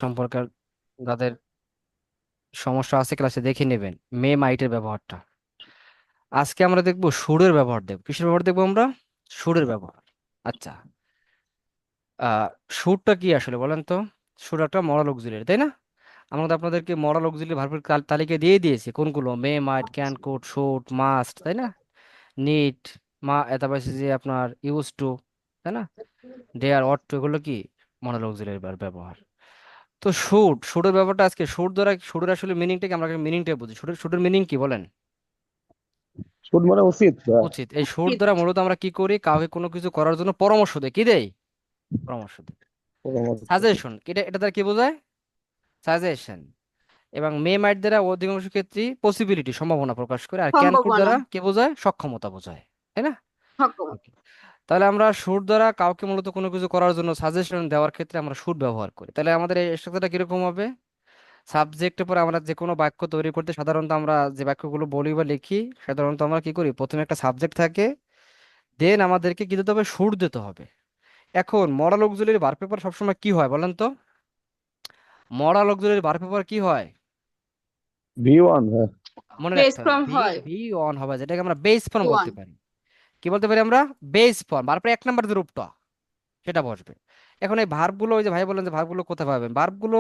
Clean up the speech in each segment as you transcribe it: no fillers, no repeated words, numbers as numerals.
সম্পর্কে যাদের সমস্যা আছে ক্লাসে দেখে নেবেন মে মাইটের ব্যবহারটা। আজকে আমরা দেখবো সুরের ব্যবহার, দেখবো কিসের ব্যবহার দেখবো আমরা? সুরের ব্যবহার। আচ্ছা, আহ সুরটা কি আসলে বলেন তো? সুর একটা মরাল অক্সিলারি, তাই না? আমরা তো আপনাদেরকে মরাল অক্সিলারি ভার্বের তালিকা দিয়ে দিয়েছি কোনগুলো: মে, মাইট, ক্যান, কুড, শুড, মাস্ট, তাই না? নিড, তারপর হচ্ছে যে আপনার ইউজ টু, তাই না? ডেয়ার, অট টু, এগুলো কি মরাল অক্সিলারি ব্যবহার। তো শুটের ব্যাপারটা আজকে শুট দ্বারা শুটের আসলে মিনিংটা কি, আমরা মিনিংটা বুঝি। শুটের মিনিং কি বলেন? শুট মানে উচিত। উচিত। এই শুট দ্বারা মূলত আমরা কি করি? কাউকে কোনো কিছু করার জন্য পরামর্শ দেই। কি দেই? পরামর্শ দেই। সাজেশন, এটা এটা দ্বারা কি বোঝায়? সাজেশন। এবং মে মাইট দ্বারা অধিকাংশ ক্ষেত্রে পসিবিলিটি, সম্ভাবনা প্রকাশ করে। আর ক্যান কুড সম্ভাবনা। দ্বারা কি বোঝায়? সক্ষমতা বোঝায়, তাই না? সক্ষম। Okay. তাহলে আমরা শুট দ্বারা কাউকে মূলত কোনো কিছু করার জন্য সাজেশন দেওয়ার ক্ষেত্রে আমরা শুট ব্যবহার করি। তাহলে আমাদের এই স্ট্রাকচারটা কিরকম হবে? সাবজেক্টের পরে আমরা যে কোনো বাক্য তৈরি করতে সাধারণত আমরা যে বাক্যগুলো বলি বা লিখি, সাধারণত আমরা কি করি? প্রথমে একটা সাবজেক্ট থাকে, দেন আমাদেরকে কি দিতে হবে? শুট দিতে হবে। এখন মডাল অক্সিলারি ভার্ব পেপার সবসময় কি হয় বলেন তো? মডাল অক্সিলারি ভার্ব পেপার কি হয়? V1। মনে বেস রাখতে হবে ফর্ম বি হয়। বি অন হবে, যেটাকে আমরা বেস ফর্ম ওয়ান। বলতে পারি। কি বলতে পারি আমরা? Base form. তারপরে এক নাম্বার যে রূপটা সেটা বসবে। এখন এই ভার্বগুলো, ওই যে ভাই বললেন যে ভার্বগুলো কোথায় পাবেন, ভার্বগুলো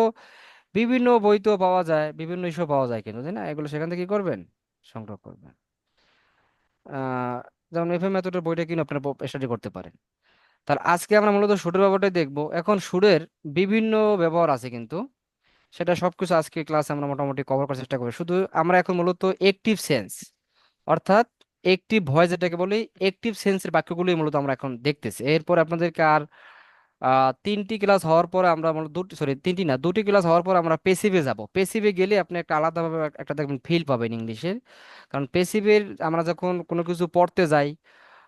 বিভিন্ন বইতেও পাওয়া যায়, বিভিন্ন ইস্যু পাওয়া যায় কিন্তু, তাই না? এগুলো সেখান থেকে কি করবেন? সংগ্রহ করবেন। আহ যেমন এফএ মেথডের বইটা কিনে আপনারা স্টাডি করতে পারেন। তাহলে আজকে আমরা মূলত সুরের ব্যবহারটাই দেখবো। এখন সুরের বিভিন্ন ব্যবহার আছে কিন্তু, সেটা সবকিছু আজকে ক্লাসে আমরা মোটামুটি কভার করার চেষ্টা করবো। শুধু আমরা এখন মূলত একটিভ সেন্স, অর্থাৎ একটিভ ভয়েস যেটাকে বলি, একটিভ সেন্সের বাক্যগুলোই মূলত আমরা এখন দেখতেছি। এরপর আপনাদেরকে আর তিনটি ক্লাস হওয়ার পরে আমরা মূলত দুটি, সরি তিনটি না, দুটি ক্লাস হওয়ার পর আমরা পেসিভে যাব। পেসিভে গেলে আপনি একটা আলাদাভাবে একটা দেখবেন ফিল পাবেন ইংলিশের। কারণ পেসিভের আমরা যখন কোনো কিছু পড়তে যাই,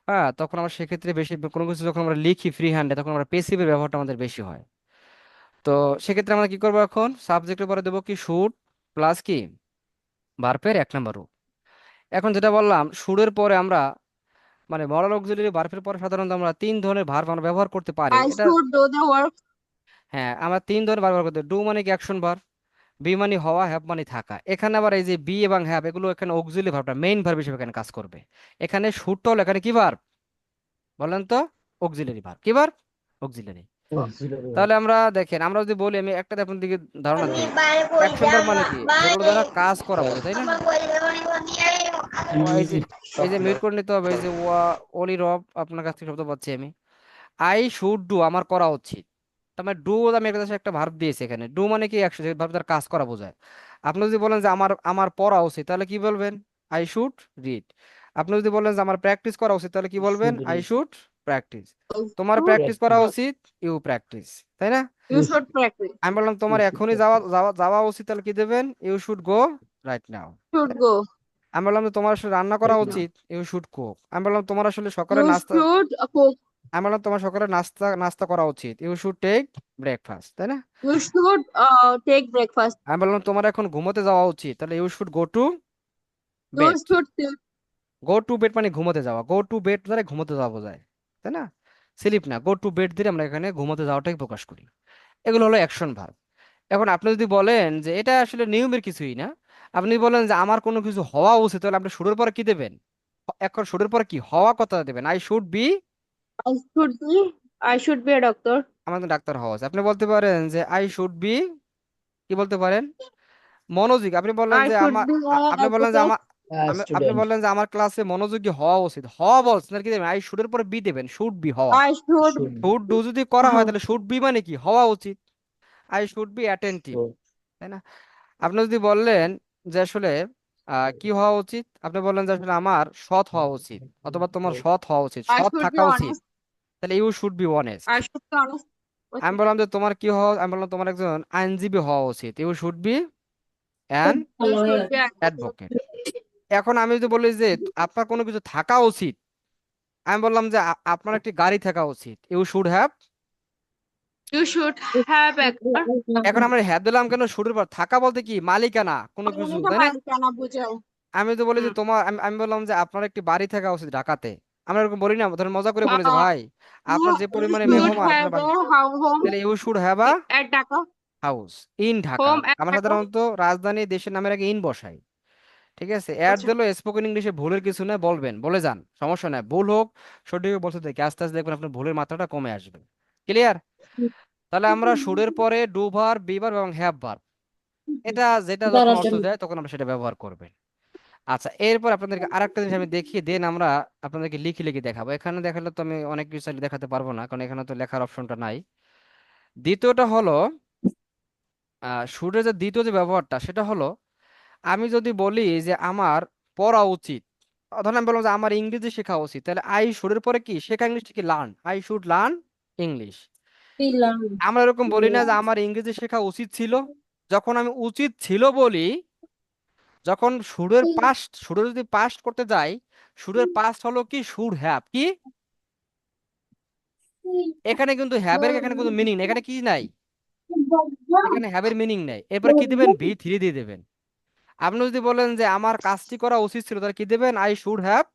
হ্যাঁ, তখন আমরা সেক্ষেত্রে বেশি কোনো কিছু যখন আমরা লিখি ফ্রি হ্যান্ডে, তখন আমরা পেসিভের ব্যবহারটা আমাদের বেশি হয়। তো সেক্ষেত্রে আমরা কি করবো? এখন সাবজেক্টের পরে দেবো কি? শুড প্লাস কি? ভার্বের এক নাম্বার রূপ। এখন যেটা বললাম, শুডের পরে আমরা মানে মরাল অক্সিলারি ভার্বের পরে সাধারণত আমরা তিন ধরনের ভার্ব আমরা ব্যবহার করতে পারি। আই এটা শুড ডু দ্য ওয়ার্ক। হ্যাঁ, আমরা তিন ধরনের ভার্ব ব্যবহার করতে। ডু মানে কি? Action verb. বি মানে হওয়া, হ্যাভ মানে থাকা। এখানে আবার এই যে বি এবং হ্যাভ, এগুলো এখানে অক্সিলারি ভার্বটা মেইন ভার্ব হিসেবে এখানে কাজ করবে। এখানে শুডটা হলো এখানে কি ভার্ব বলেন তো? Auxiliary verb. কি ভার্ব? অক্সিলারি। তাহলে আমরা দেখেন, আমরা যদি বলি, আমি একটা আপনার দিকে ধারণা দিই। অ্যাকশন ভার্ব মানে কি? যেগুলো দ্বারা কাজ করা বোঝায়, তাই না? এই যে এই যে মিউট করে নিতে হবে। এই যে অলি রব, আপনার কাছ থেকে শব্দ পাচ্ছি আমি। আই শুড ডু, আমার করা উচিত। তার মানে ডু, আমি একটা একটা ভার্ব দিয়েছি এখানে। ডু মানে কি? অ্যাকশন, ভার্ব দ্বারা কাজ করা বোঝায়। আপনি যদি বলেন যে আমার আমার পড়া উচিত, তাহলে কি বলবেন? I should read. আপনি যদি বলেন যে আমার প্র্যাকটিস করা উচিত, তাহলে কি বলবেন? I should practice. তোমার শুড। প্র্যাকটিস করা উচিত, ইউ প্র্যাকটিস, তাই না? You should practice. আমি বললাম তোমার এখনই যাওয়া যাওয়া যাওয়া উচিত, তাহলে কি দেবেন? You should go right now. Should go. আমি বললাম যে তোমার আসলে রান্না করা উচিত, ইউ শুড কুক। আমি বললাম তোমার আসলে সকালে ইউ নাস্তা, শুড কুক। আমি বললাম তোমার সকালে নাস্তা নাস্তা করা উচিত, ইউ শুড টেক ব্রেকফাস্ট, তাই না? You should take breakfast. আমি বললাম তোমার এখন ঘুমোতে যাওয়া উচিত, তাহলে you should go to you bed. Should take. Go to bed মানে ঘুমোতে যাওয়া। গো টু বেড ধরে ঘুমোতে যাওয়া বোঝায়, তাই না? স্লিপ না, গো টু বেড দিয়ে আমরা এখানে ঘুমোতে যাওয়াটাই প্রকাশ করি। এগুলো হলো অ্যাকশন ভার্ব। এখন আপনি যদি বলেন যে এটা আসলে নিয়মের কিছুই না, আপনি বলেন যে আমার কোনো কিছু হওয়া উচিত, তাহলে আপনি শুরুর পরে কি দেবেন? এখন শুরুর পরে কি হওয়া কথা দেবেন? I should B. I should B. I should B a doctor. আমার তো ডাক্তার হওয়া উচিত। আপনি বলতে পারেন যে আই শুড বি, কি বলতে পারেন? মনোযোগী। আপনি বললেন আই যে শুড আমার বি আপনি বললেন যে অ্যাডভোকেট। আমার আপনি বললেন যে আমার ক্লাসে মনোযোগী হওয়া উচিত। হওয়া বলছেন আর কি দেবেন? আই শুডের পরে বি দেবেন, শুড বি হওয়া। I should. শুড ডু যদি করা হয়, তাহলে শুড বি মানে কি? হওয়া উচিত। আই শুড বি অ্যাটেন্টিভ, তাই না? আপনি যদি বললেন যে আসলে কি হওয়া উচিত, আপনি বললেন যে আসলে আমার সৎ হওয়া উচিত, অথবা তোমার সৎ হওয়া উচিত, আই সৎ শুড বি থাকা উচিত, অনেস্ট। তাহলে you should be honest. I should be honest. আমি বললাম যে তোমার কি হওয়া, আমি বললাম তোমার একজন আইনজীবী হওয়া উচিত, you should be an you should be advocate. Advocate. এখন আমি যদি বলি যে আপনার কোনো কিছু থাকা উচিত, আমি বললাম যে আপনার একটি গাড়ি থাকা উচিত, you should have. You should have a car. এখন আমরা হ্যাভ দিলাম কেন? শুডের পর থাকা বলতে কি? মালিকানা কোনো কিছু, এটা তাই না? মালিকানা বোঝায়। আমি তো বলি যে হুম। তোমার, আমি বললাম যে আপনার একটি বাড়ি থাকা উচিত ঢাকাতে। আমরা এরকম বলি না, ধরেন মজা করে বলি যে Uh, ভাই you আপনার যে পরিমাণে should মেহমান, আপনার have a home তাহলে you should have a at Dhaka. House in Dhaka. Home আমরা ঢাকা। সাধারণত রাজধানী দেশের নামের আগে ইন বসাই, ঠিক আছে। অ্যাড আচ্ছা। দিলো স্পোকেন ইংলিশে ভুলের কিছু না, বলবেন, বলে যান, সমস্যা নাই, ভুল হোক সঠিক হোক বলতে দেখি, আস্তে আস্তে দেখবেন আপনার ভুলের মাত্রাটা কমে আসবে। ক্লিয়ার? তাহলে আমরা শুডের পরে ডু ভার্ব, বি ভার্ব এবং হ্যাভ ভার্ব, এটা যেটা যখন দাঁড়ার অর্থ জন্য। দেয় তখন আমরা সেটা ব্যবহার করবেন। আচ্ছা, এরপর আপনাদেরকে আরেকটা জিনিস আমি দেখিয়ে দেন, আমরা আপনাদেরকে লিখে লিখে দেখাবো। এখানে দেখালে তো আমি অনেক কিছু চাইলে দেখাতে পারবো না, কারণ এখানে তো লেখার অপশনটা নাই। দ্বিতীয়টা হলো শুডের যে দ্বিতীয় যে ব্যবহারটা সেটা হলো, আমি যদি বলি যে আমার পড়া উচিত, ধরেন আমি বললাম যে আমার ইংরেজি শেখা উচিত, তাহলে আই শুডের পরে কি শেখা ইংলিশটা কি learn, I should learn English. দিলাম। আমরা এরকম বলি না যে আমার ইংরেজি শেখা উচিত ছিল। যখন আমি উচিত ছিল বলি, যখন শুডের যদি পাস্ট করতে যাই, শুডের পাস্ট হলো কি শুড হ্যাভ কি, এখানে কিন্তু হ্যাভের এখানে কিন্তু মিনিং নেই, এখানে কি নাই, এখানে হ্যাভের মিনিং নেই। এরপরে কি দিবেন, ভি থ্রি দিয়ে দেবেন। আপনি যদি বলেন যে আমার কাজটি করা উচিত ছিল, তাহলে কি দেবেন, I should have,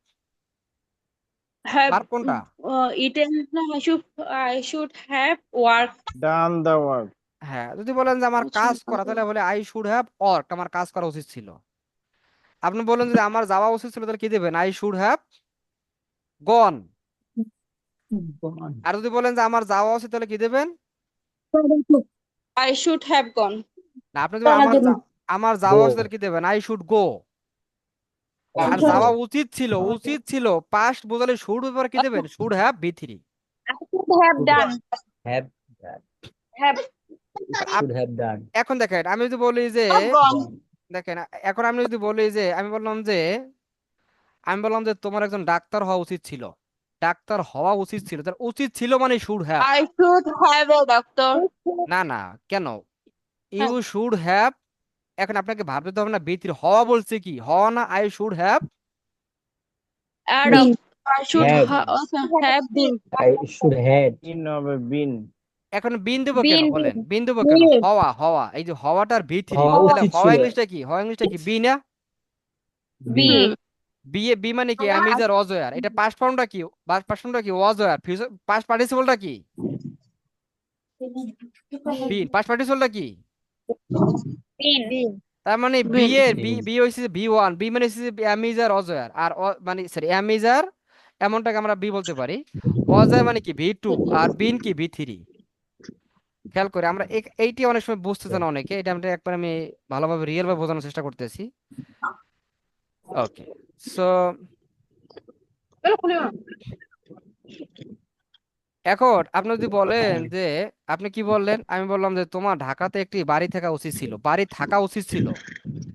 Have verb কোনটা, eaten. No, I should have worked. Done the work. হ্যাঁ। যদি বলেন যে আমার কাজ করা, তাহলে বলে আই শুড হ্যাভ অর্ক, আমার কাজ করা উচিত ছিল। আপনি বলেন যদি আমার যাওয়া উচিত ছিল, তাহলে কি দেবেন, আই শুড হ্যাভ গন। আর যদি বলেন যে আমার যাওয়া উচিত, তাহলে কি দেবেন, I should have gone. না, আপনি দেবেন আমার যাওয়া উচিত, তাহলে কি দেবেন, আই শুড গো। আর যাওয়া উচিত ছিল, উচিত ছিল পাস্ট বোঝালে শুড ব্যাপারে কি দেবেন, should have be three. I should have done. Have done. Have Should have done. এখন দেখেন আমি যদি বলি যে, gone. দেখেন এখন আমি যদি বলি যে, আমি বললাম যে তোমার একজন ডাক্তার হওয়া উচিত ছিল, ডাক্তার হওয়া উচিত ছিল, তার উচিত ছিল মানে should have. I should have a doctor. না না, কেন, ইউ শুড হ্যাভ, এখন আপনাকে ভাবতে হবে না, বি3 হওয়া বলছে কি, হওয়া না, I should have, A doctor. I should Have. also have been. I should had. In হবে been. এখন বিন দেবো কেন Been. বলেন, বিন দেবো কেন, হওয়া হওয়া, এই যে হওয়াটার বি3, হওয়া তাহলে উচিত হওয়া ছিল। ইংলিশটা কি, হওয়া ইংলিশটা কি, বি না, Be. বি মানে কি, আমি যার অজয়ার, এটা পাস্ট ফর্মটা কি, পাস্ট ফর্মটা কি অজয়ার, ফিউচার পাস্ট পার্টিসিপলটা কি বিন, পাস্ট পার্টিসিপলটা কি, Been. তার মানে বি এর বি বি হইছে বি ওয়ান, বি মানে হচ্ছে অ্যামিজার অজয়ার, আর মানে সরি অ্যামিজার এমনটাকে আমরা বি বলতে পারি, অজয় মানে কি ভি টু, আর বিন কি ভি থ্রি। খেয়াল করে আমরা এইটি অনেক সময় বুঝতেছে না অনেকে, এটা আমি ভালোভাবে রিয়েল ভাবে বোঝানোর চেষ্টা করতেছি। ওকে, সো এখন আপনি যদি বলেন যে, আপনি কি বললেন, আমি বললাম যে তোমার ঢাকাতে একটি বাড়ি থাকা উচিত ছিল, বাড়ি থাকা উচিত ছিল,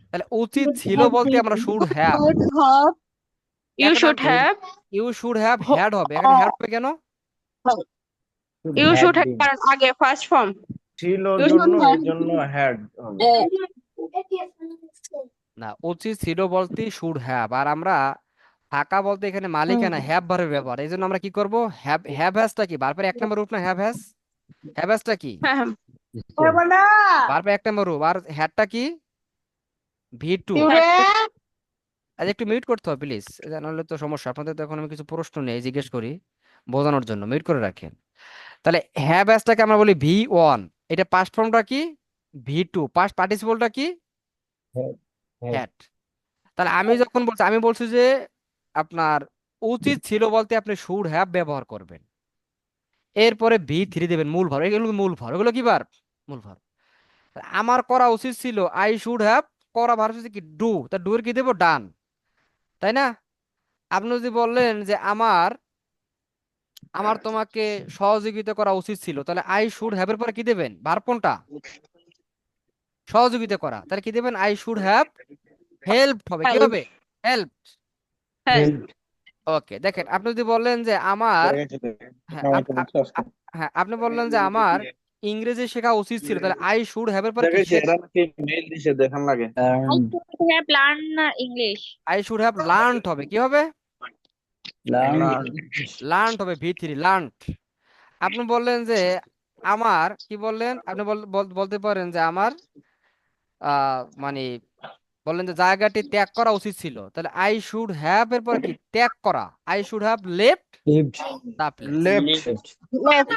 তাহলে উচিত ছিল বলতে আমরা should have, Should have. You এখন should have. You should have had হবে, এখানে হ্যাড হবে কেন, You Had should have been. done আগে first form. ছিল You জন্য should have. এই জন্য had হবে। না, উচিত ছিল বলতে শুড হ্যাভ, আর আমরা থাকা বলতে এখানে মালিকানা হ্যাভ ভার্বের ব্যবহার, এই জন্য আমরা কি করব, হ্যাভ হ্যাভ হ্যাজটা কি ভার্বের এক নম্বর রূপ না, হ্যাভ হ্যাজ, হ্যাভ হ্যাজটা কি ভার্বের এক নম্বর রূপ, আর হ্যাডটা কি ভি টু। আজ একটু মিউট করতে হবে প্লিজ, নাহলে তো সমস্যা, আপনাদের তো এখন আমি কিছু প্রশ্ন নেই, জিজ্ঞেস করি বোঝানোর জন্য, মিউট করে রাখেন। তাহলে হ্যাভ হ্যাজটাকে আমরা বলি ভি ওয়ান, এটা পাস্ট ফর্মটা কি ভি টু, পাস্ট পার্টিসিপলটা কি Had. Had. হ্যাড। তাহলে আমি যখন বলছি, আমি বলছি যে আপনার উচিত ছিল বলতে আপনি শুড হ্যাভ ব্যবহার করবেন, এরপরে ভি থ্রি দেবেন, মূল ভার, এগুলো মূল ভার, এগুলো কি ভার, মূল ভার। আমার করা উচিত ছিল, আই শুড হ্যাভ, করা ভার হচ্ছে কি ডু, তা ডু এর কি দেবো, ডান, তাই না। আপনি যদি বললেন যে আমার আমার তোমাকে সহযোগিতা করা উচিত ছিল, তাহলে আই শুড হ্যাভ এর পরে কি দেবেন, ভার কোনটা, সহযোগিতা করা, তাহলে কি দেবেন, আই শুড হ্যাভ হেল্প হবে, কি হবে, হেল্প। Helped. ওকে, দেখেন আপনি যদি বললেন যে আমার, হ্যাঁ হ্যাঁ আপনি বললেন যে আমার ইংরেজি শেখা উচিত ছিল, তাহলে আই শুড হ্যাভ এর পরে কি, দেখাইছে এরা নাকি মেইল দিছে দেখান লাগে। Learned. should have learned English. I should have learned হবে, কি হবে, Learned. লার্নড হবে ভি থ্রি, লার্নড। আপনি বললেন যে আমার কি বললেন, আপনি বলতে পারেন যে আমার মানে বললেন যে জায়গাটি ত্যাগ করা উচিত ছিল, তাহলে আই শুড হ্যাভ এর পরে কি, ত্যাগ করা, I should have left Lived. The place. Left Lived. Left.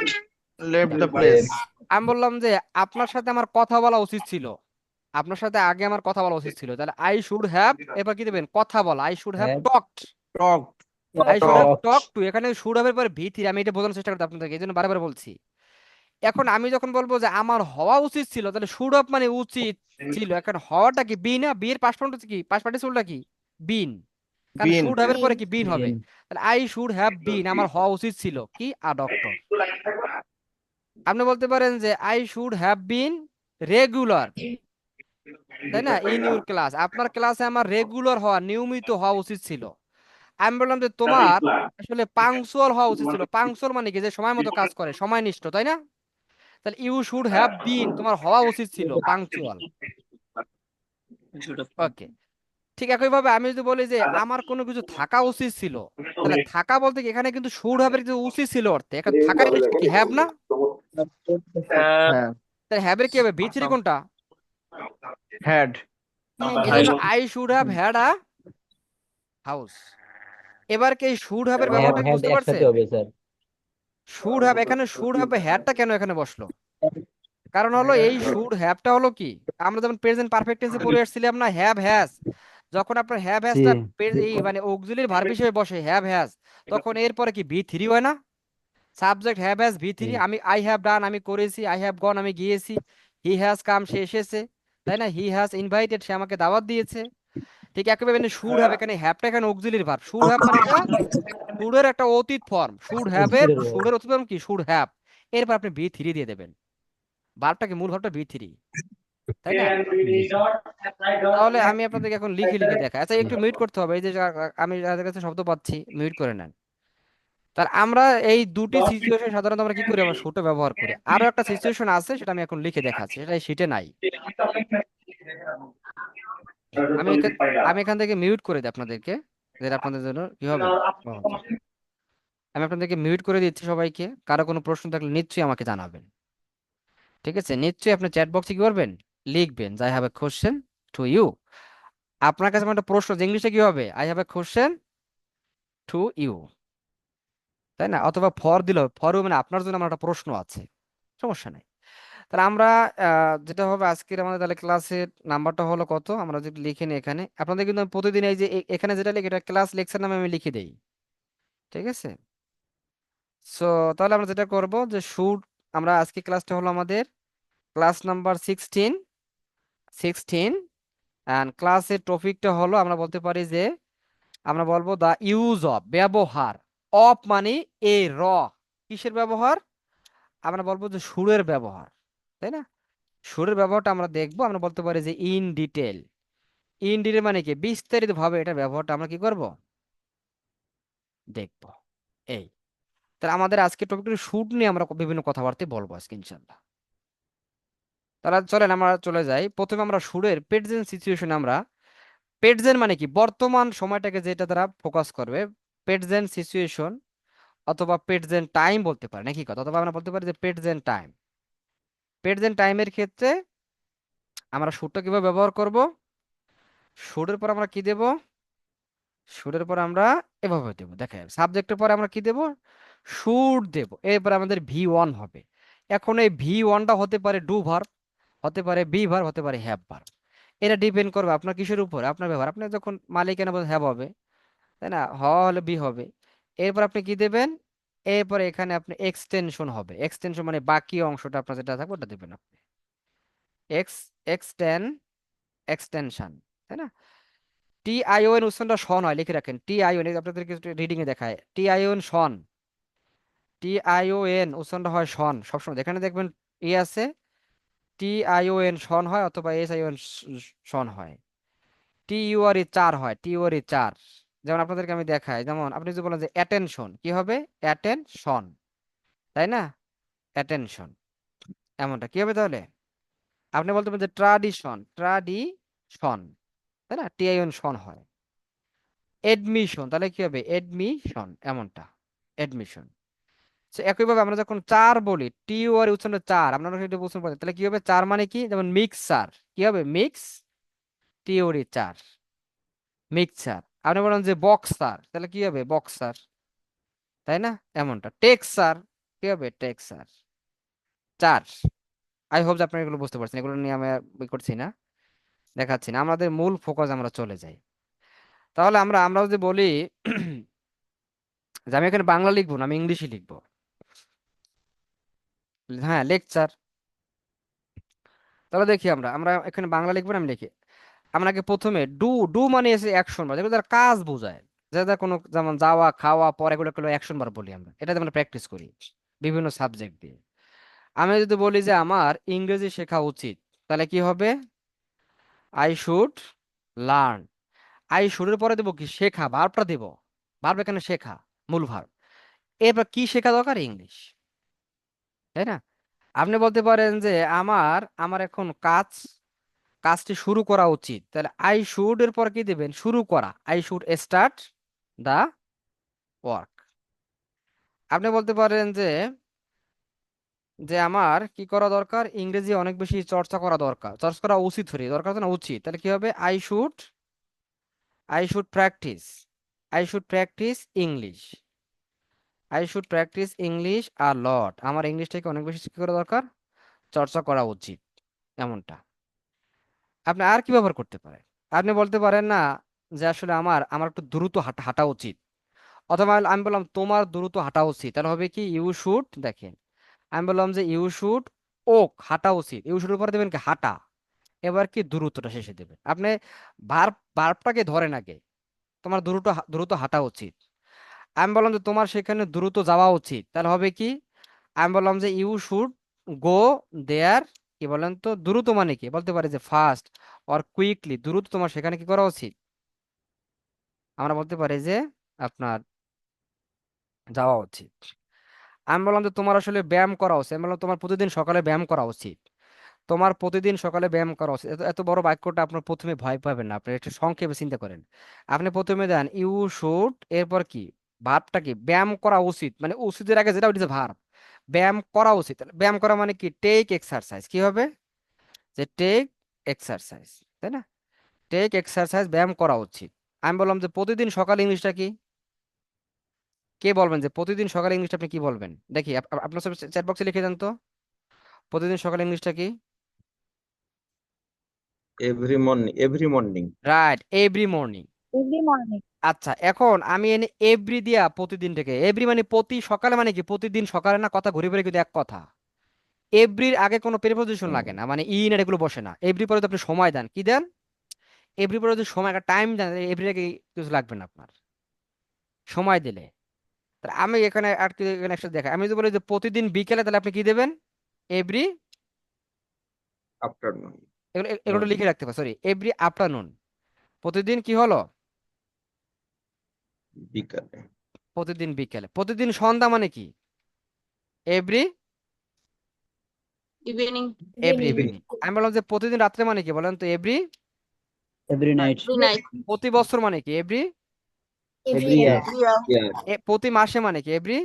Left the The place. place. আমি বললাম যে আপনার সাথে আমার কথা বলা উচিত ছিল, আপনার সাথে আগে আমার কথা বলা উচিত ছিল, তাহলে আই শুড হ্যাভ, এবার কি দেবেন, কথা বলা, I should have Have talked, talk I should have talked. Talk to, এখানে শুড হ্যাভ এর পরে ভি থ্রি, আমি এটা বোঝানোর চেষ্টা করতে আপনাদেরকে, এই জন্য বারবার বলছি। এখন আমি যখন বলবো যে আমার হওয়া উচিত ছিল, তাহলে শুড হ্যাভ মানে উচিত ছিল, এখন হওয়াটা কি বি না, বি এর পাস্ট ফর্মটা কি, পাস্ট পার্টিসিপলটা কি, বিন, কারণ বিন শুড হ্যাভ এর পরে কি বিন হবে, Been. তাহলে আই শুড হ্যাভ বিন, আমার হওয়া উচিত ছিল কি, আ ডক্টর। আপনি বলতে পারেন যে I should have bin regular, তাই না, ইন ইউর ক্লাস, আপনার ক্লাসে আমার রেগুলার হওয়া, নিয়মিত হওয়া উচিত ছিল। আমি বললাম যে তোমার আসলে পাংচুয়াল হওয়া উচিত ছিল, পাংচুয়াল মানে কি, যে সময় মতো কাজ করে, সময়নিষ্ঠ, তাই না, তাহলে ইউ শুড হ্যাভ বিন, তোমার হওয়া উচিত ছিল পাংচুয়াল। ওকে, ঠিক একইভাবে আমি যদি বলি যে আমার কোনো কিছু থাকা উচিত ছিল, তাহলে থাকা বলতে কি এখানে কিন্তু শুড হ্যাভ এর কিছু উচিত ছিল অর্থে, এখন থাকা জিনিসটা কি, হ্যাভ না, হ্যাঁ তাহলে হ্যাভ এর কি হবে, বি থ্রি কোনটা, হ্যাড এই জন্য I should have had a house. এবার কি শুড হ্যাভ এর Have ব্যবহারটা কি had বুঝতে একসাথে পারছেন, হবে স্যার। শুড হ্যাভ, এখানে শুড হ্যাভ হ্যাডটা কেন এখানে বসলো, কারণ হলো এই শুড হ্যাভটা হলো কি, আমরা যেমন প্রেজেন্ট পারফেক্ট টেন্সে পড়ে আসছিলাম না, হ্যাভ হ্যাজ, যখন আপনার হ্যাভ জি হ্যাজটা এই মানে অক্সিলিয়ারি ভার্ব হিসেবে বসে হ্যাভ হ্যাজ, তখন এরপরে কি ভি থ্রি হয় না, subject have has V G three, আমি আই হ্যাভ ডান আমি করেছি, আই হ্যাভ গন আমি গিয়েছি, হি হ্যাজ কাম সে এসেছে, তাই না, হি হ্যাজ ইনভাইটেড সে আমাকে দাওয়াত দিয়েছে। ঠিক একইভাবে শুড হ্যাভ, এখানে হ্যাভটা এখানে অক্সিলিয়ারি ভার্ব, শুড হ্যাভ মানে এটা শুডের একটা অতীত ফর্ম, শুড হ্যাভ এর Auxiliary verb. শুডের অতীত ফর্ম কি, শুড হ্যাভ, এরপর আপনি ভি থ্রি দিয়ে দেবেন, ভার্বটাকে মূল ভার্বটা ভি থ্রি, তাই না। জি স্যার। তাহলে আমি আপনাদেরকে এখন লিখে লিখে দেখাই, আচ্ছা একটু মিউট করতে হবে, এই যে আমি যাদের কাছে শব্দ পাচ্ছি মিউট করে নেন। তার আমরা এই দুটি সিচুয়েশন সাধারণত আমরা কি করি, আমরা শুটে ব্যবহার করি, আরো একটা সিচুয়েশন আছে সেটা আমি এখন লিখে দেখাচ্ছি, সেটা এই শীটে নাই। আমি আমি এখান থেকে মিউট করে দিই আপনাদেরকে, যেটা আপনাদের জন্য কি হবে সহজ হবে। আমি আপনাদেরকে মিউট করে দিচ্ছি সবাইকে, কারো কোনো প্রশ্ন থাকলে নিশ্চয়ই আমাকে জানাবেন, ঠিক আছে, নিশ্চয়ই আপনি চ্যাট বক্সে কি করবেন, লিখবেন যে I have a question to you, আপনার কাছে আমার একটা প্রশ্ন, যে ইংলিশে কি হবে, I have a question to you, তাই না, অথবা ফর দিল, ফর মানে আপনার জন্য আমার একটা প্রশ্ন আছে, সমস্যা নেই। তাহলে আমরা যেটা হবে আজকের আমাদের তাহলে ক্লাসের নাম্বারটা হলো কত, আমরা যদি লিখে নিই এখানে, আপনাদের কিন্তু আমি প্রতিদিন এই যে এখানে যেটা লিখি এটা ক্লাস লেকচার নামে আমি লিখে দেই, ঠিক আছে। সো তাহলে আমরা যেটা করব যে শুট, আমরা আজকে ক্লাসটা হলো আমাদের ক্লাস নাম্বার 16 অ্যান্ড ক্লাসের টপিকটা হলো আমরা বলতে পারি যে আমরা বলবো দা ইউজ অফ, ব্যবহার, অফ মানে এ র, কিসের ব্যবহার, আমরা বলবো যে সুরের ব্যবহার, তাই না, সুরের ব্যবহারটা আমরা দেখবো, আমরা বলতে পারি যে ইন ডিটেল, ইন ডিটেল মানে কি বিস্তারিত ভাবে এটা ব্যবহারটা আমরা কি করব, দেখবো। এই, তাহলে আমাদের আজকে টপিকটা শুট নিয়ে আমরা বিভিন্ন কথাবার্তা বলবো আজকে ইনশাল্লাহ। তাহলে চলেন আমরা চলে যাই, প্রথমে আমরা সুরের প্রেজেন্ট সিচুয়েশন, আমরা প্রেজেন্ট মানে কি বর্তমান সময়টাকে যেটা তারা ফোকাস করবে, প্রেজেন্ট সিচুয়েশন অথবা প্রেজেন্ট টাইম বলতে পারে নাকি কথা, অথবা আমরা বলতে পারি যে প্রেজেন্ট টাইম, প্রেজেন্ট টাইমের ক্ষেত্রে আমরা শুটটা কিভাবে ব্যবহার করব, শুটের পর আমরা কি দেব, শুটের পর আমরা এভাবে দেবো, দেখেন সাবজেক্টের পরে আমরা কি দেব, শুট দেব, এরপর আমাদের ভি ওয়ান হবে। এখন এই ভি ওয়ানটা হতে পারে ডু ভার্ব, হতে পারে বি ভার্ব, হতে পারে হ্যাভ ভার্ব, এটা ডিপেন্ড করবে আপনার কিসের উপর, আপনার ব্যবহার, আপনি যখন মালিকানা বলেন হ্যাভ হবে, তাই না, হওয়া হলে বি হবে, এরপর আপনি কি দেবেন, এরপরে এখানে আপনি এক্সটেনশন হবে, এক্সটেনশন মানে বাকি অংশটা আপনার যেটা থাকবে ওটা দেবেন আপনি, এক্স এক্সটেন এক্সটেনশন, তাই না। টি আই ও এন উচ্চারণটা শন হয়, লিখে রাখেন, টি আই ও এন, আপনাদেরকে রিডিং এ দেখায়, T I O N shun, T I O N উচ্চারণটা হয় শন সবসময়, এখানে দেখবেন ই আছে, টি আই ও এন শন হয়, অথবা এস আই ও এন শন হয়, টি ইউ আর ই চার হয়, টি ইউ আর ই চার, যেমন আপনাদেরকে আমি দেখাই, যেমন আপনি যদি বলেন যে অ্যাটেনশন, কি হবে, অ্যাটেনশন, তাই না, অ্যাটেনশন, এমনটা কি হবে তাহলে, আপনি বলতে পারেন যে ট্রাডিশন, ট্রাডিশন, তাই না, টি আই ও এন শন হয়, এডমিশন, তাহলে কি হবে, এডমিশন, এমনটা, এডমিশন। একইভাবে আমরা যখন চার বলি, টি ইউ আর উচ্চারণ চার, আপনারা সেটা বুঝতে পারেন, তাহলে কি হবে, চার মানে কি, যেমন মিক্সার, কি হবে, মিক্স, টিওরি চার, মিক্সার। আপনি বলেন যে বক্সার, তাহলে কি হবে, বক্সার, তাই না, এমনটা। টেক্সার, কি হবে, টেক্সার, চার। আই হোপ যে আপনারা এগুলো বুঝতে পারছেন, এগুলো নিয়ে আমি আর করছি না, দেখাচ্ছি না, আমাদের মূল ফোকাস আমরা চলে যাই। তাহলে আমরা আমরা যদি বলি যে আমি এখানে বাংলা লিখবো না, আমি ইংলিশই লিখবো, হ্যাঁ লেকচার। তাহলে দেখি আমরা আমরা এখানে বাংলা লিখবো না, আমি লিখি আপনাকে প্রথমে ডু, ডু মানে এসে অ্যাকশন বার, যেগুলো তার কাজ বোঝায়, যেটা কোনো যেমন যাওয়া খাওয়া পর, এগুলো অ্যাকশন বার বলি আমরা, এটা আমরা প্র্যাকটিস করি বিভিন্ন সাবজেক্ট দিয়ে। আমি যদি বলি যে আমার ইংরেজি শেখা উচিত, তাহলে কি হবে? I should learn. আই শুডের পরে দেবো কি? শেখা, ভার্বটা দেবো, ভার্ব এখানে শেখা, মূল ভার্ব। এরপর কি শেখা দরকার? ইংলিশ, তাই না? আপনি বলতে পারেন যে আমার আমার এখন কাজটি শুরু করা উচিত, তাহলে আই শুড এর পর কি দিবেন? শুরু করা, I should start the work. আপনি বলতে পারেন যে যে আমার কি করা দরকার? ইংরেজি অনেক বেশি চর্চা করা দরকার, চর্চা করা উচিত, হরি দরকার তো না, উচিত। তাহলে কি হবে? I should practice, I should practice English, I should practice English a lot. আমার ইংলিশটাকে অনেক বেশি কি করা দরকার? চর্চা করা উচিত, এমনটা। আপনি আর কি ব্যবহার করতে পারেন? আপনি বলতে পারেন না যে আসলে আমার আমার একটু দ্রুত হাঁটা হাঁটা উচিত, অথবা আমি বললাম তোমার দ্রুত হাঁটা উচিত, তাহলে হবে কি? ইউ শুড, দেখেন আমি বললাম যে ইউ শুড ওক, হাঁটা উচিত, ইউ শুড উপরে দেবেন কি? হাঁটা। এবার কি? দ্রুতটা শেষে দেবেন আপনি। ভার্বটাকে ধরেন আগে, তোমার দ্রুত দ্রুত হাঁটা উচিত। আমি বললাম যে তোমার সেখানে দ্রুত যাওয়া উচিত, তাহলে হবে কি? আমি বললাম যে ইউ শুড গো দেয়ার, কি বলেন তো? দ্রুত মানে কি? বলতে পারি যে ফাস্ট অর কুইকলি, দ্রুত তোমার সেখানে কি করা উচিত? আমরা বলতে পারি যে আপনার যাওয়া উচিত। আমি বললাম যে তোমার আসলে ব্যায়াম করা উচিত, আমি বললাম তোমার প্রতিদিন সকালে ব্যায়াম করা উচিত, তোমার প্রতিদিন সকালে ব্যায়াম করা উচিত। এত এত বড় বাক্যটা আপনার প্রথমে ভয় পাবেন না, আপনি একটু সংক্ষেপে চিন্তা করেন। আপনি প্রথমে দেন ইউ শুড, এরপর কি? ভার্বটা কি? ব্যায়াম করা উচিত, মানে উচিতের আগে যেটা ওইটা ভার্ব, ব্যায়াম করা উচিত। তাহলে ব্যায়াম করা মানে কি? টেক এক্সারসাইজ, কি হবে? যে টেক এক্সারসাইজ, তাই না? টেক এক্সারসাইজ, ব্যায়াম করা উচিত। আমি বললাম যে প্রতিদিন সকালে ইংলিশটা কি? কে বলবেন যে প্রতিদিন সকালে ইংলিশটা আপনি কি বলবেন? দেখি আপনার সব চ্যাট বক্সে লিখে দেন তো, প্রতিদিন সকালে ইংলিশটা কি? Every morning. Right, every morning. Every morning. আচ্ছা, এখন আমি এনে এভরি দিয়া প্রতিদিন থেকে, এভরি মানে প্রতি সকালে, মানে কি প্রতিদিন সকালে না, কথা ঘুরে ফিরে কিন্তু এক কথা। এভরির আগে কোনো প্রিপোজিশন লাগে না, মানে ইন আর এগুলো বসে না। এভরি পরে তো আপনি সময় দেন, কি দেন? এভরি পরে যদি সময় একটা টাইম দেন, এভরি আগে কিছু লাগবে না আপনার, সময় দিলে। তাহলে আমি এখানে আর কি এখানে একটা দেখা, আমি যদি বলি যে প্রতিদিন বিকেলে, তাহলে আপনি কি দেবেন? Every, afternoon. এগুলো এগুলো লিখে রাখতে হবে, সরি, এভরি আফটারনুন। প্রতিদিন কি হলো? বিকালে। প্রতিদিন বিকেলে। প্রতিদিন সন্ধ্যা মানে কি? Every, Evening. Every Evening. Evening. আমি বললাম যে প্রতিদিন রাত্রে মানে কি? বলেন তো? Every. every night, Every night. প্রতি বছর মানে কি? Every. every year, Every year. ইয়ার। প্রতি মাসে মানে কি? Every.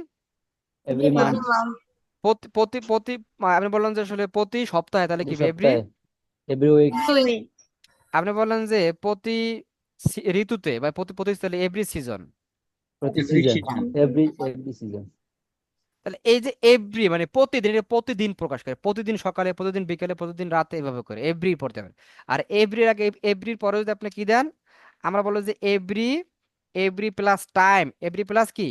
every Every month, month. প্রতি প্রতি প্রতি আপনি বললেন যে আসলে প্রতি সপ্তাহে, তাহলে প্রতি কি? এভরি। সপ্তাহে, every week, Every week. আপনি বললেন যে প্রতি ঋতুতে বা প্রতি প্রতি, তাহলে এভরি সিজন। প্রতি every season, season. every season, তাহলে এই যে এভরি মানে প্রতিদিন, এটা প্রতিদিন প্রকাশ করে, প্রতিদিন সকালে, প্রতিদিন বিকেলে, প্রতিদিন রাতে, এভাবে করে এভরি পড়তে হবে। আর এভরির আগে, এভরির পরে যদি আপনি কি দেন? আমরা বলবো যে every, every plus time, every plus কি?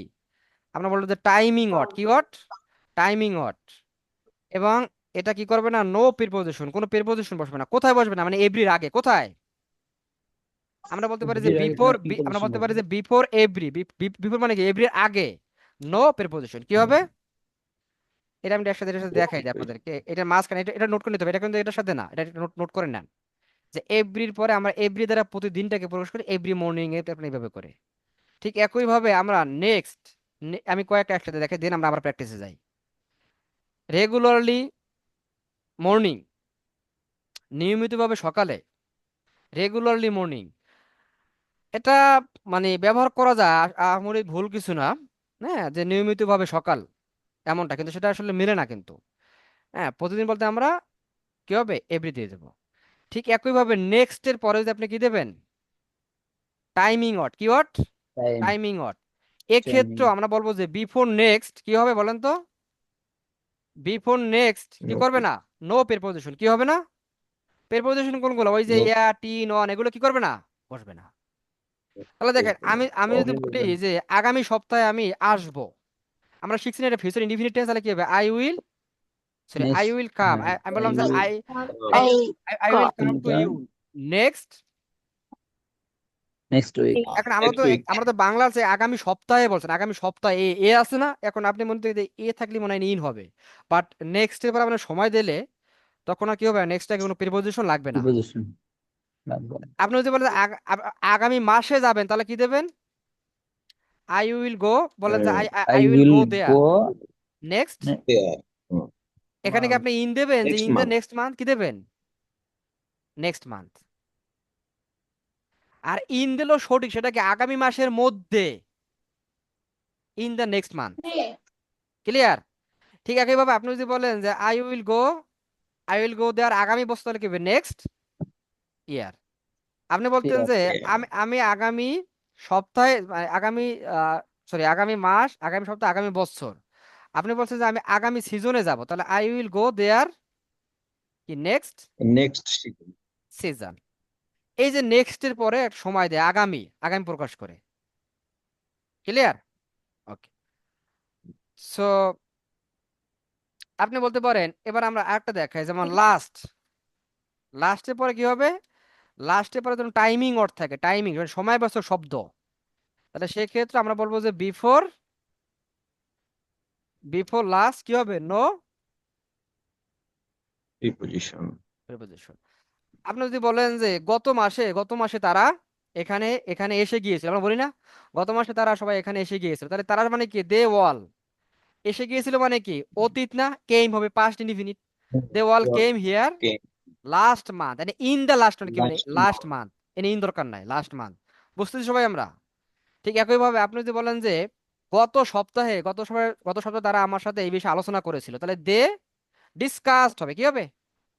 আমরা বলবো যে টাইমিং ওয়াট, কি ওয়াট? Timing what. এবং এটা কি করবে না? নো প্রিপোজিশন, কোনো প্রিপোজিশন বসবে না। কোথায় বসবে না? মানে এভরির আগে কোথায়? আমরা বলতে পারি যে every আগে বিফোর, কোনো আমরা preposition বলতে পারি বসবে যে বিফোর এভরি, বিফোর মানে কি? এভরির আগে, নো প্রিপোজিশন, কি হবে? এটা আমি এটার সাথে দেখাই দিই আপনাদেরকে, এটা মাঝখানে, এটা নোট করে নিতে হবে, এটা কিন্তু এটার সাথে না, এটা নোট নোট করে নেন। যে এভরির পরে আমরা এভরি দ্বারা প্রতিদিনটাকে প্রকাশ করি, এভরি মর্নিং এ আপনি এইভাবে করে। ঠিক একই ভাবে আমরা নেক্সট, আমি কয়েকটা একসাথে দেখাই দিন, আমরা আবার প্র্যাকটিসে যাই। রেগুলারলি মর্নিং, নিয়মিতভাবে সকালে, রেগুলারলি মর্নিং। এটা মানে ব্যবহার করা যায়, আমার ভুল কিছু না, হ্যাঁ, যে নিয়মিতভাবে সকাল, এমনটা, কিন্তু সেটা আসলে মিলে না কিন্তু। হ্যাঁ, প্রতিদিন বলতে আমরা কি হবে? এভরি দিয়ে দেবো। ঠিক একইভাবে নেক্সট এর পরে যদি আপনি কি দেবেন? টাইমিং ওয়াট, কি what? time, timing what. timing, এক্ষেত্রে আমরা বলবো যে বিফোর নেক্সট কি হবে বলেন তো? বিফোর নেক্সট কি করবে Okay. না? নো প্রিপোজিশন, কি হবে না? প্রিপোজিশন কোনগুলো? ওই যে No. ইয়া, টি, নন, এগুলো কি করবে না? বসবে না। তাহলে দেখেন, আমি আমি যদি বলি যে আগামী সপ্তাহে আমি আসবো, আমরা শিখছি না এটা ফিউচার ইনডিফিনিট টেন্স, তাহলে কি হবে? I will, sorry, I next will come. আমি বললাম যে I I I I will come to come you next. Next week এখন আমরা Next তো week. আমরা তো বাংলা আছে আগামী সপ্তাহে বলছেন, আগামী সপ্তাহে এ এ আছে না? এখন আপনি মনে করেন যে এ থাকলে মনে হয় ইন হবে, বাট নেক্সট এর পর আমরা সময় দিলে তখন আর কি হবে? নেক্সট এর কোনো প্রিপোজিশন লাগবে না। প্রিপোজিশন লাগবে না। আপনি যদি বলেন যে আগামী মাসে যাবেন, তাহলে কি দেবেন? আই উইল গো, বলেন যে I I I will will go there go next. There. Hmm. এখানে কি আপনি ইন দেবেন যে Next in the month. Next month, কি দেবেন? Next month. আর ইন দিলেও সঠিক, সেটা কি আগামী মাসের মধ্যে, in the next month. Clear? ঠিক একইভাবে আপনি যদি বলেন যে আই উইল গো দেয়ার আগামী বছর, তাহলে কি হবে? Next year. আপনি বলতেন যে Okay. আমি আগামী সপ্তাহে, মানে আগামী আগামী মাস, আগামী সপ্তাহ, আগামী বছর। আপনি বলছেন যে আমি আগামী সিজনে যাব, তাহলে আই উইল গো দেয়ার কি নেক্সট Next season. সিজন। এই যে নেক্সট এর পরে এক সময় দেয়, আগামী আগামী প্রকাশ করে। ক্লিয়ার? ওকে। সো আপনি বলতে পারেন, এবার আমরা আরেকটা দেখাই, যেমন লাস্ট। লাস্টের পরে কি হবে? লাস্টের পরে ধরুন টাইমিং অর্থ থাকে, টাইমিং মানে সময়বাচক শব্দ, তাহলে সেক্ষেত্রে আমরা বলবো যে বিফোর, বিফোর লাস্ট কি হবে? No Preposition. প্রিপোজিশন। আপনি যদি বলেন যে গত মাসে তারা এখানে এখানে এসে গিয়েছিল, আমরা বলি না গত মাসে তারা সবাই এখানে এসে গিয়েছিল, তাহলে তারা মানে কি? দে ওয়াল। এসে গিয়েছিল মানে কি? অতীত না? কেম হবে পাস্ট ইনডিফিনিট। দে ওয়াল Yeah. Came here Okay. Last month, মানে ইন দ্য লাস্ট, মানে কি মানে Last লাস্ট month. মান্থ, এনে ইন দরকার নাই, লাস্ট মান্থ। বুঝতেছি সবাই আমরা? ঠিক একইভাবে আপনি যদি বলেন যে গত সপ্তাহে তারা আমার সাথে এই বিষয়ে আলোচনা করেছিল, তাহলে দে ডিসকাসড হবে, কি হবে?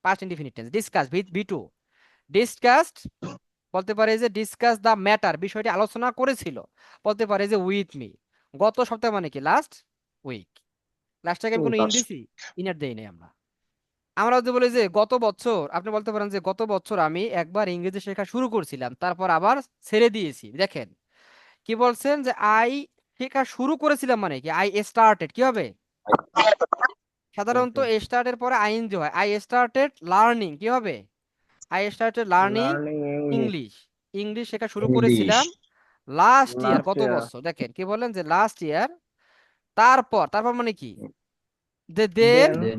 Past indefinite tense, discuss, V two, discussed. বলতে পারে যে ডিসকাস দা ম্যাটার, বিষয়টি আলোচনা করেছিল। বলতে পারে যে উইথ মি। গত সপ্তাহে মানে কি? Last week. লাস্টটাকে আমি কোনো ইন Last. দিছি? ইনার দেই নাই আমরা। আমরা যদি বলি যে গত বছর, আপনি বলতে পারেন যে গত বছর আমি একবার ইংরেজি শেখা শুরু করছিলাম, তারপর আবার ছেড়ে দিয়েছি। দেখেন কি বলছেন যে আই শেখা শুরু করেছিলাম, মানে কি? আই স্টার্টেড, কি হবে? সাধারণত Okay. স্টার্টের পরে আইএনজি হয়। আই স্টার্টেড লার্নিং, কি হবে? I started learning Learning English. English. English শেখা শুরু করেছিলাম English. লাস্ট ইয়ার, Last গত year. বছর। দেখেন কি বললেন যে লাস্ট ইয়ার। তারপর তারপর মানে কি? দেন Then দেন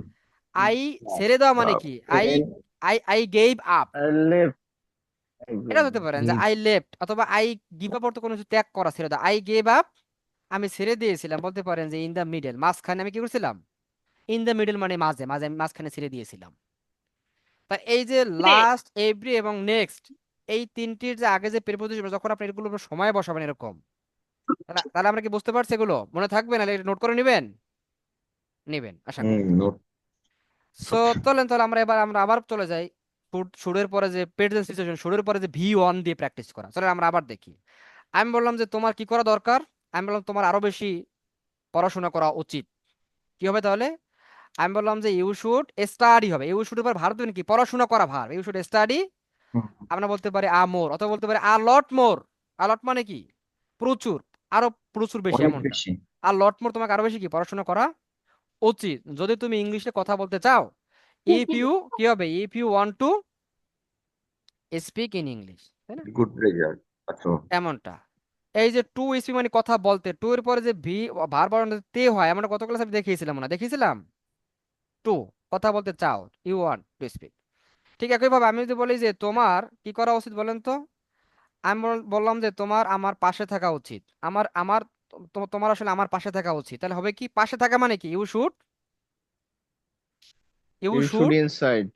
আই ছেড়ে দেওয়া, মানে কি? I Then I gave up. I left. এটা হতে পারেন যে আই লেফট, অথবা আই গিভ আপ অর্থ কোনো কিছু ত্যাগ করা, ছেড়ে দাও। আই গেভ আপ, আমি ছেড়ে দিয়েছিলাম। বলতে পারেন যে ইন দ্য মিডল, মাঝখানে আমি কি করছিলাম? ইন দ্য মিডল মানে মাঝে মাঝে, আমি মাঝখানে ছেড়ে দিয়েছিলাম। তা এই যে লাস্ট, এভরি এবং নেক্সট, এই তিনটির যে আগে যে প্রিপোজিশন, যখন আপনি এগুলো সময় বসাবেন এরকম, তাহলে তাহলে আমরা কি বুঝতে পারছি? এগুলো মনে থাকবে, নাহলে নোট করে নেবেন, নেবেন আশা করি। note. সো চলেন, তাহলে আমরা আবার চলে যাই শুরুর পরে যে প্রেজেন্ট সিচুয়েশন, শুরুর পরে যে V1 দিয়ে প্র্যাকটিস করা। চলেন আমরা আবার দেখি। আমি বললাম যে তোমার কি করা দরকার? আমি বললাম তোমার আরো বেশি পড়াশোনা করা উচিত। কি হবে তাহলে? আমি বললাম যে ইউ শুড স্টাডি হবে। ইউ শুড উপর ভার দেবেন কি? পড়াশোনা করা ভার। You should study. Hmm. আমরা বলতে পারি আ মোর, অথবা বলতে পারি আ লট মোর। আ লট মানে কি? প্রচুর, আরো প্রচুর বেশি, অনেক এমনটা। বেশি। আর লট মোর, তোমাকে আরো বেশি কি পড়াশোনা করা উচিত, যদি তুমি ইংলিশে কথা বলতে চাও। ইফ ইউ, কি হবে? If you want to speak in English, তাই না? Good result. আচ্ছা। এমনটা। এই যে টু স্পিক মানে কথা বলতে, টু এর পরে যে ভি ভার বানানো তে হয়, আমরা গত ক্লাসে দেখিয়েছিলাম না? দেখিয়েছিলাম। টু, কথা বলতে চাও, ইউ ওয়ান্ট টু স্পিক। ঠিক একইভাবে আমি যদি বলি যে তোমার কি করা উচিত বলেন তো, আমি বললাম যে তোমার আমার পাশে থাকা উচিত। আমার আমার তোমার আসলে আমার পাশে থাকা উচিত, তাহলে হবে কি? পাশে থাকা মানে কি? You should, you You should should inside.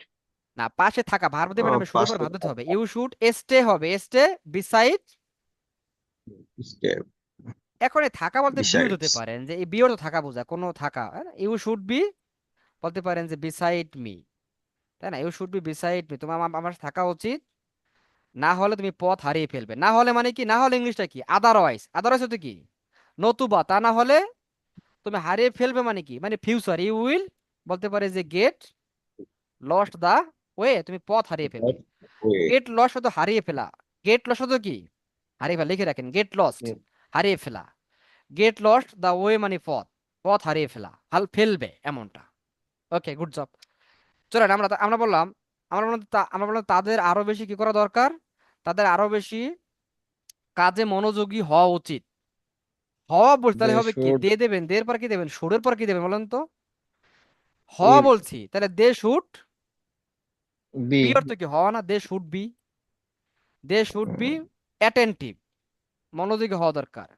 না, পাশে থাকা ভার্ব দেবেন, আমি শুরুর পর পাশে ভাব দিতে হবে। ইউ শুড স্টে হবে, স্টে বিসাইড। step এখন এই থাকা বলতে বিও besides. দিতে পারেন, যে এই বিও তো থাকা বোঝায়, কোনো থাকা। ইউ শুড বি, বলতে পারেন যে বিসাইড মি, তাই না? You should be beside me, তোমার আমার সাথে থাকা উচিত, না হলে তুমি পথ হারিয়ে ফেলবে। না হলে মানে কি? না হলে ইংলিশটা কি? আদারওয়াইজ। আদারওয়াইজ হতে কি? নতুবা, তা না হলে তুমি হারিয়ে ফেলবে, মানে কি? মানে ফিউচার, ইউ উইল বলতে পারি যে গেট লস্ট দা ওয়ে, তুমি পথ হারিয়ে ফেললে। Way. গেট লস হতো হারিয়ে ফেলা, গেট লস হতো কি হারিয়ে ফেলা, লিখে রাখেন গেট লস্ট Yes. হারিয়ে ফেলা, গেট লস্ট দা ওয়ে মানে পথ, পথ হারিয়ে ফেলা, ফেলবে এমনটা। ওকে, গুড জব। চলেন আমরা বললাম, আমরা বললাম তাদের আরো বেশি কি করা দরকার, তাদের আরো বেশি কাজে মনোযোগী হওয়া উচিত। হওয়া বলতে তাহলে They হবে কি, should দিয়ে দেবেন, দের পর কি দেবেন, শুডের পর কি দেবেন বলেন তো? হওয়া will বলছি, তাহলে দে শুড বি be অর্থ কি হওয়া না, they should be, they should be attentive, মনোযোগী হওয়া দরকার।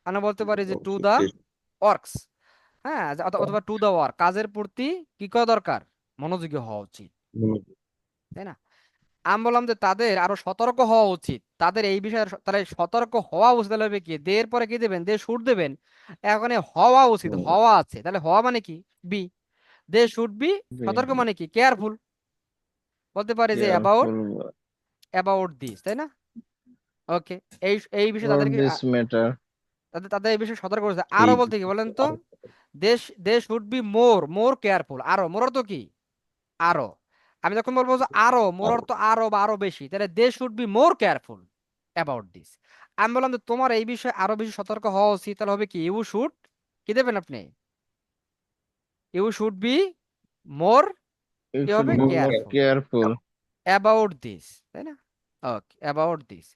আমরা বলতে পারি যে টু দা ওয়ার্কস, হ্যাঁ, অথবা টু দা ওয়ার্ক, কাজের প্রতি কি করা দরকার, মনোযোগী হওয়া উচিত, তাই না? আমি বললাম যে তাদের আরো সতর্ক হওয়া উচিত, তাদের এই বিষয়ে তাহলে সতর্ক হওয়া উচিত, তাহলে হবে কি, দের পরে কি দেবেন, দে শুড দেবেন। এখন হওয়া উচিত, হওয়া আছে, তাহলে হওয়া মানে কি বি, দে শুড বি, সতর্ক be মানে কি কেয়ারফুল, বলতে পারি যে অ্যাবাউট careful অ্যাবাউট দিস, তাই না? ওকে, এই এই বিষয়ে about তাদেরকে this matter. তাদের এই বিষয়ে সতর্ক করেছে। আরো এই বলতে কি বলেন তো, দেশ they should be more more careful, আরো, মোর অর্থ কি আরো। আমি যখন বলবো যে আরো, মোর আরো। অর্থ আরো বা আরো বেশি, তাহলে they should be more careful about this. আমি বললাম যে তোমার এই বিষয়ে আরো বেশি সতর্ক হওয়া উচিত, তাহলে হবে কি, ইউ শুড কি দেবেন আপনি, you should be more You কি should হবে be more careful careful. About this, তাই না? Okay, about this.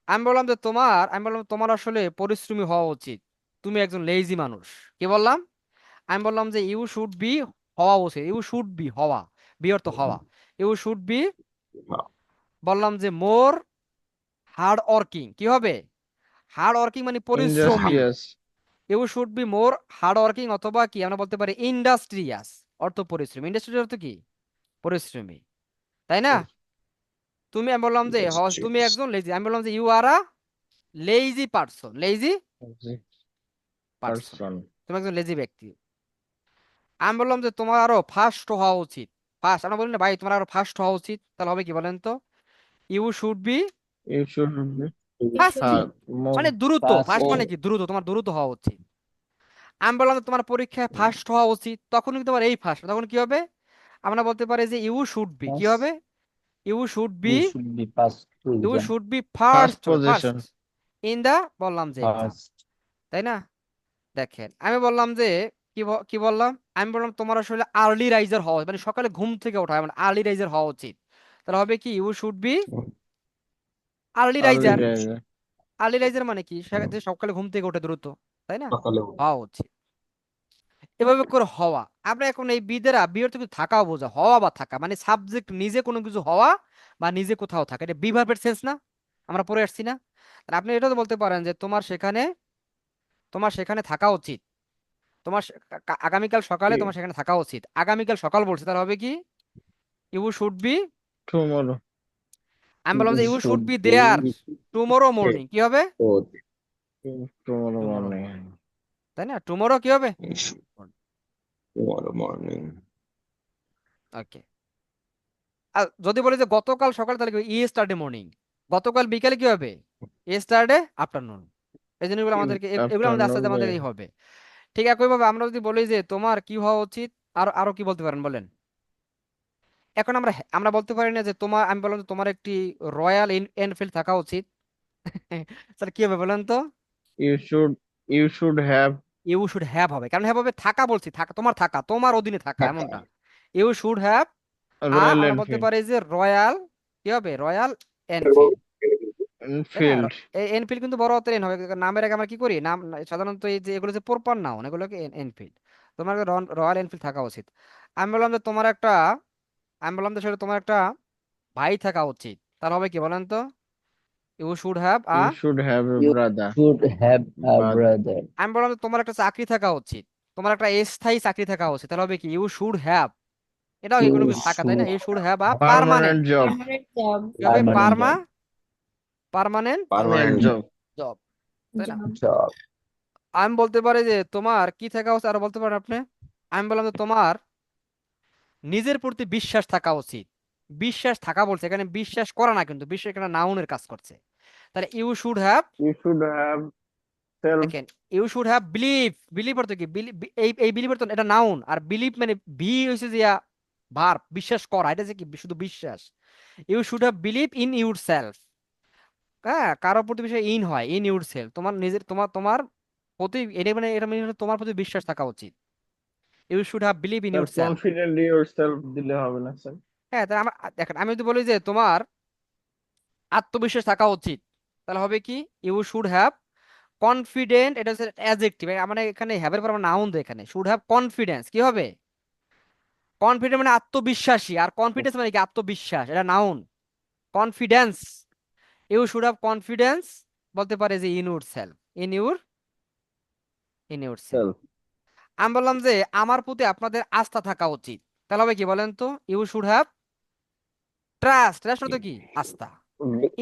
আমি বললাম তোমার আসলে পরিশ্রমী হওয়া উচিত, তুমি একজন লেজি মানুষ। কি বললাম? আমি বললাম যে ইউ শুড বি হওয়া উচিত, ইউ শুড বি হওয়া, বি অর্থ হওয়া, ইউ শুড বি, বললাম যে মোর হার্ড ওয়ার্কিং, কি হবে, হার্ড ওয়ার্কিং মানে পরিশ্রমী, Industrious. You should be more hard working, অথবা কি আমরা বলতে পারি ইন্ডাস্ট্রিয়াস, অর্থ পরিশ্রমী, ইন্ডাস্ট্রি অর্থ কি পরিশ্রমী, তাই না? আমি বললাম যে তুমি একজন লেজি, আমি বললাম যে you are a lazy person, lazy person, Person. তুমি একজন লেজি ব্যক্তি। আমি বললাম যে তোমার আরো ফাস্ট হওয়া উচিত, ফাস্ট, আমরা বলি না ভাই তোমার আরো ফাস্ট হওয়া উচিত, তাহলে হবে কি বলেন তো, you should be You should be fast, more মানে দ্রুত, ফাস্ট fast. মানে কি দ্রুত, তোমার দ্রুত হওয়া উচিত। আমি বললাম যে তোমার পরীক্ষায় ফার্স্ট হওয়া উচিত, তখন কিন্তু তোমার এই ফার্স্ট, তখন কি হবে, আমরা বলতে পারি যে ইউ শুড বি, কি হবে, Fast. You should be, You should be past you position. Should be Fast first, first position. In the, বললাম যে এক্সাম, Fast. তাই না? দেখেন আমি বললাম যে কি বললাম, আমি বললাম তোমার আসলে আর্লি রাইজার হওয়া, মানে সকালে ঘুম থেকে ওঠা, মানে আর্লি রাইজার হওয়া উচিত, তাহলে হবে কি, you should be early Early riser. riser. Early riser মানে কি, যে সকালে ঘুম থেকে ওঠে দ্রুত, তাই না, সকালে হওয়া উচিত। এভাবে করে হওয়া, আমরা এখন এই বিদেরা বিয়ের থেকে থাকাও বোঝা, হওয়া বা থাকা মানে সাবজেক্ট নিজে কোনো কিছু হওয়া বা নিজে কোথাও থাকা, এটা বিভার্বের সেন্স না, আমরা পড়ে আসছি না? আর আপনি এটাও তো বলতে পারেন যে তোমার সেখানে থাকা উচিত, আগামীকাল সকালে তোমার সেখানে থাকা উচিত, আগামীকাল সকাল বলছে, তাহলে হবে কি, ইউ শুড বি, Tomorrow. আমি বললাম যে You you should should be be there tomorrow morning, কি হবে tomorrow টুমোরো morning. মর্নিং, তাই না, টুমোরো কি হবে, tomorrow morning. ওকে। আর যদি বলি যে গতকাল সকালে, তাহলে ইয়েস্টারডে মর্নিং, গতকাল বিকালে কি হবে, ইয়েস্টারডে আফটারনুন। এই জিনিসগুলো আমাদেরকে এগুলো আমাদের আস্তে Afternoon. আস্তে আমাদের এই হবে। ঠিক একইভাবে আমরা যদি বলি যে তোমার কি হওয়া উচিত, আর আরো কি বলতে পারেন বলেন? এখন আমরা বলতে পারি না যে আমি বললাম যে তোমার একটি রয়্যাল এনফিল্ড থাকা উচিত, তাহলে কি হবে বলেন তো, You should have you should have হবে, কারণ হ্যাভ হবে থাকা বলছি, থাকা তোমার, থাকা তোমার অধীনে থাকা এমনটা, you should have. a Royal আমরা বলতে Enfield. পারি যে রয়্যাল, কি হবে রয়্যাল এনফিল্ড, তাই না? Enfield. এই এনফিল্ড কিন্তু বড় হাতের এন হবে, কারণ নামের আগে আমরা কি করি নাম, সাধারণত এই যে এগুলো যে প্রপার নাউন, এগুলোকে এনফিল্ড, তোমার রয়্যাল এনফিল্ড থাকা উচিত। আমি বললাম যে তোমার একটা, আমি বললাম যে সেটা তোমার একটা ভাই থাকা উচিত, তাহলে হবে কি বলেন তো, you should have a, You should have a You brother. should have a But brother. আমি বললাম যে তোমার একটা চাকরি থাকা উচিত, তোমার একটা স্থায়ী চাকরি থাকা উচিত, তাহলে হবে কি, ইউ শুড হ্যাভ, এটাও কি কোনো You কিছু থাকা, তাই না, should you should have a permanent, permanent job. Permanent job. কি হবে permanent job. Permanent Permanent Permanent. job. Job, তাই না? Job. আমি বলতে পারি যে তোমার কি থাকা উচিত, আরো বলতে পারেন আপনি। আমি বললাম যে তোমার নিজের প্রতি বিশ্বাস থাকা উচিত, বিশ্বাস থাকা বলছে, এখানে বিশ্বাস করা না, কিন্তু বিশ্বাস এখানে নাউনের কাজ করছে, তাহলে you should have You should have self, দেখেন you should have believe, believe অর্থ কি? এই বিলিভ অর্থ এটা নাউন, আর বিলিভ মানে বি হইছে যে ভার্ব, বিশ্বাস করা, এটা যে কি শুধু বিশ্বাস। You should have believe in your self. হ্যাঁ, কারোর প্রতি বিষয় ইন হয়, ইন ইউর সেলফ, তোমার নিজের, তোমার তোমার প্রতি, এটা মানে হলো তোমার প্রতি বিশ্বাস থাকা উচিত। You should have believe in self your self. confident yourself দিলে হবে না স্যার? হ্যাঁ, তাহলে আমার দেখেন, আমি যদি বলি যে তোমার আত্মবিশ্বাস থাকা উচিত, তাহলে হবে কি? ইউ শুড হ্যাভ কনফিডেন্ট, এটা হচ্ছে অ্যাডজেক্টিভ, মানে এখানে হ্যাভের পর নাউন দেয়, এখানে শুড হ্যাভ কনফিডেন্স, কি হবে? কনফিডেন্ট মানে আত্মবিশ্বাসী, আর কনফিডেন্স মানে কি? আত্মবিশ্বাস, এটা noun. Confidence, you should have confidence, বলতে পারে যে in your self, in your, in your self. Self. আমি বললাম যে আমার প্রতি আপনাদের আস্থা থাকা উচিত, তাহলে হবে কি বলেন তো? You should have trust, trust তো কি? আস্থা,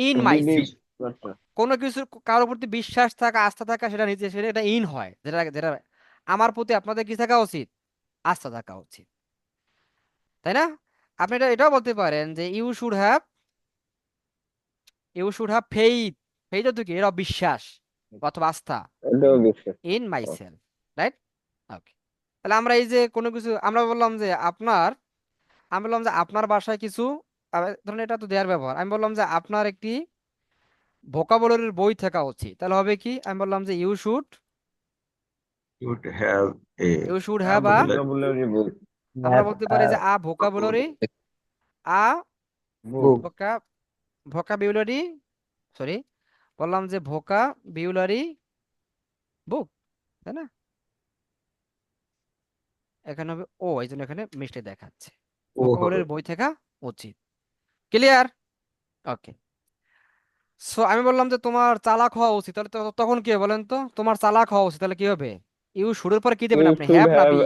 ইন মাই Believe. সেলফ। কোনো কিছু, কারোর প্রতি বিশ্বাস থাকা, আস্থা থাকা, সেটা নিচে, সেটা এটা ইন হয়, যেটা যেটা আমার প্রতি আপনাদের কি থাকা উচিত? আস্থা থাকা উচিত, তাই না? আপনি এটাও বলতে পারেন যে you should have faith, faith তো কি? এটা বিশ্বাস অথবা আস্থা, এটাও বিশ্বাস। In myself, right? Okay. তাহলে আমরা এই যে কোনো কিছু, আমরা বললাম যে আপনার, আমি বললাম যে আপনার বাসায় কিছু, ধরুন এটা তো দেয়ার ব্যবহার, আমি বললাম যে আপনার একটি ভোকাবুলারির বই থাকা উচিত, তাহলে হবে কি? আমি বললাম যে You would have a you should have a, vocabulary book. আমরা বলতে পারি যে a vocabulary, a Book. Voca vocabulary, sorry, বললাম যে ভোকাবুলারি বুক, তাই না? এখানে হবে ও, এই জন্য এখানে মিষ্টি দেখাচ্ছে, ভোকাবুলারির oh, বই থাকা উচিত। ক্লিয়ার? ওকে। সো আমি বললাম যে তোমার চালাক হওয়া উচিত, তাহলে তখন কি হবে বলেন তো? তোমার চালাক হওয়া উচিত, তাহলে কি হবে? ইউ শুডের পরে কি দেবেন You আপনি? should হ্যাভ না have বি?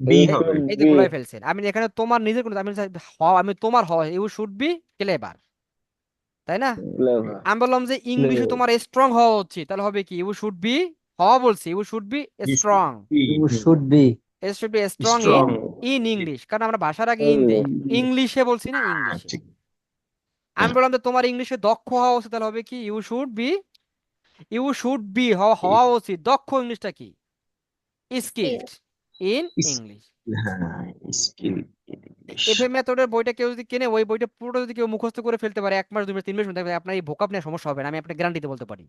B you এই হবে। should এই যে be গুলাই ফেলছেন, আমি এখানে তোমার নিজের কোনো, আমি চাই হওয়া, আমি তোমার হওয়া, ইউ শুড বি ক্লেভার, তাই না? clever. আমি বললাম যে ইংলিশে তোমার স্ট্রং হওয়া উচিত, তাহলে হবে কি? ইউ শুড বি, হওয়া বলছি, you should be You should strong, You be should be. It should be strong in, strong. In English, কারণ আমরা ভাষার আগে ইন দেই, English. ইংলিশে বলছি না, ইংলিশে। ঠিক। আমি বললাম যে তোমার ইংলিশে দক্ষ হওয়া উচিত, তাহলে হবে কি? ইউ শুড বি হওয়া হওয়া উচিত দক্ষ, ইংলিশটা কি? Skilled in Is- English. হ্যাঁ, skill in English. এফএ মেথডের বইটা কেউ যদি কেনে, ওই বইটা পুরোটা যদি কেউ মুখস্থ করে ফেলতে পারে 1 মাস 2 মাস 3 মাস মধ্যে, আপনার এই ভোকাব নিয়ে সমস্যা হবে না, আমি আপনাকে গ্যারান্টিতে বলতে পারি।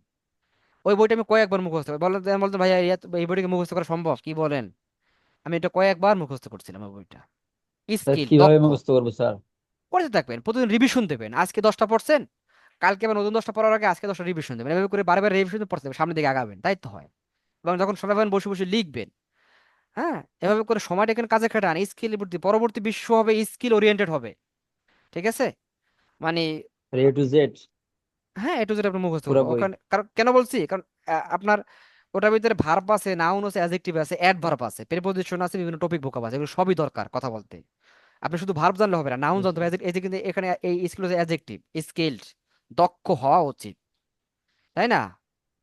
ওই বইটা আমি কয়েকবার মুখস্থ করি, বলতে ভাইয়া এই বইটাকে মুখস্থ করা সম্ভব? কি বলেন? আমি এটা কয়েকবার মুখস্থ করছিলাম ওই বইটা। স্যার স্কিল, কিভাবে দক্ষ, মুখস্থ করবো স্যার? পড়তে থাকবেন, প্রতিদিন রিভিশন দেবেন, আজকে 10টা পড়ছেন, কালকে আবার নতুন 10টা পড়ার আগে আজকে 10টা রিভিশন দেবেন, এভাবে করে বারবার রিভিশন পড়তে হবে, সামনের দিকে আগাবেন, তাই তো হয়। এবং যখন সময় পাবেন বসে বসে লিখবেন। হ্যাঁ, এভাবে করে সময়টা এখানে কাজে খাটান, স্কিল পরবর্তী বিশ্ব হবে স্কিল ওরিয়েন্টেড হবে, ঠিক আছে? মানে এ টু জেড হ্যাঁ, একটু যেটা আপনি মুখস্থ পুরো করবো বই। ওখানে, কারণ কেন বলছি, কারণ আপনার ওটার ভিতরে ভার্ব আছে, নাউন আছে, অ্যাডজেক্টিভ আছে, অ্যাডভার্ব আছে, প্রিপজিশন আছে, বিভিন্ন টপিক ভোকাব আছে, এগুলো সবই দরকার কথা বলতে। আপনি শুধু ভার্ব জানলে হবে না, নাউন জানতে হবে, এই যে কিন্তু এখানে এই স্কিল হচ্ছে অ্যাডজেক্টিভ, স্কিলড, দক্ষ হওয়া উচিত, তাই না?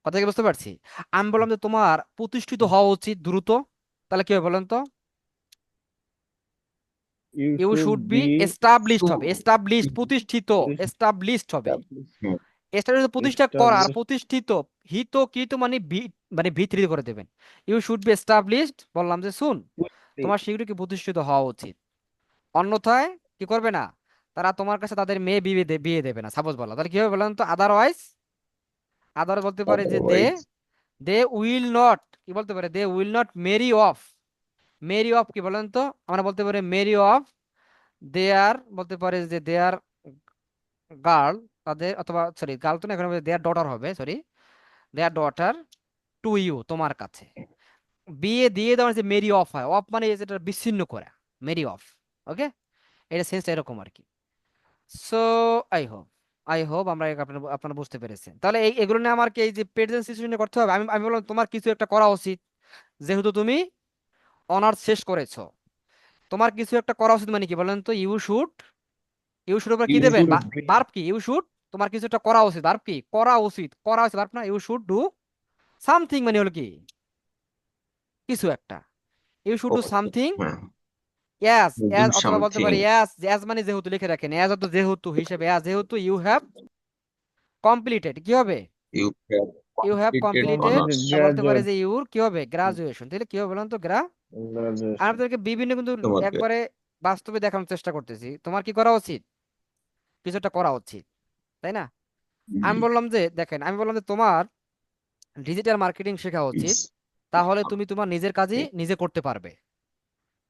কথা কি বুঝতে পারছি? আমি বললাম যে তোমার প্রতিষ্ঠিত হওয়া উচিত দ্রুত, তাহলে কি হবে বলেন তো? You you should should be be established হবে, So, এস্টাবলিশড প্রতিষ্ঠিত, এস্টাবলিশড হবে। established. হুম, এস্টাবলিশ প্রতিষ্ঠা করা, আর প্রতিষ্ঠিত, হিত কৃত মানে মানে ভিতরিত করে দেবেন। ইউ শুড বি এস্টাবলিশড, বললাম যে শুন, তোমার শীঘ্রই কি প্রতিষ্ঠিত হওয়া উচিত, অন্যথায় কি করবে না? তারা তোমার কাছে তাদের মেয়ে বিয়ে দেবে না, সাপোজ বলা, তাহলে কি হবে বলেন তো? আদারওয়াইজ বলতে পারে যে they otherwise, they will not, কি বলতে পারে? They will not marry of, marry of কি বলেন তো? আমরা বলতে পারি মেরি অফ দেয়ার, বলতে পারে যে দেয়ার গার্ল, তাদের, অথবা সরি গার্ল তো না, এখানে দেয়ার ডটার হবে, sorry, their daughter to you, তোমার কাছে। বিয়ে দিয়ে দেওয়া যে মেরি অফ হয়, অফ মানে যেটা বিচ্ছিন্ন করা, মেরি অফ। ওকে, এটা সেন্সটা এরকম আর কি। সো আই হোপ আমরা আপনারা বুঝতে পেরেছেন। তাহলে এগুলো নিয়ে আমার কি এই যে প্রেজেন্ট সিচুয়েশনে করতে হবে? আমি বললাম তোমার কিছু একটা করা উচিত, যেহেতু তুমি অনার্স শেষ করেছো, তোমার কিছু একটা করা উচিত মানে কি বলেন তো? ইউ শুড উপর কি you দেবেন? should be ভার্ব কি? ইউ শুড, তোমার কিছু একটা করা উচিত, ভার্ব কি? করা উচিত ভার্ব না, ইউ শুড ডু সামথিং মানে হলো কি? কিছু একটা, ইউ শুড ডু সামথিং, হ্যাঁ, অ্যাজ do অ্যাজ অথবা বলতে something. পারি অ্যাজ মানে যেহেতু লিখে রাখেন, অ্যাজ অত যেহেতু হিসেবে, যেহেতু ইউ হ্যাভ কমপ্লিটেড, কি হবে? You have you have completed completed, honors. বলতে পারে Graduate. যে ইউর কি হবে গ্রাজুয়েশন, তাহলে কি হবে বলেন তো আর Graduation. আপনাদেরকে বিভিন্ন কিন্তু তোমাকে একবারে বাস্তবে দেখানোর চেষ্টা করতেছি তোমার কি করা উচিত, কিছু একটা করা উচিত, তাই না? আমি বললাম যে দেখেন, আমি বললাম যে তোমার ডিজিটাল মার্কেটিং শেখা উচিত, is তাহলে তুমি তোমার নিজের কাজই নিজে করতে পারবে।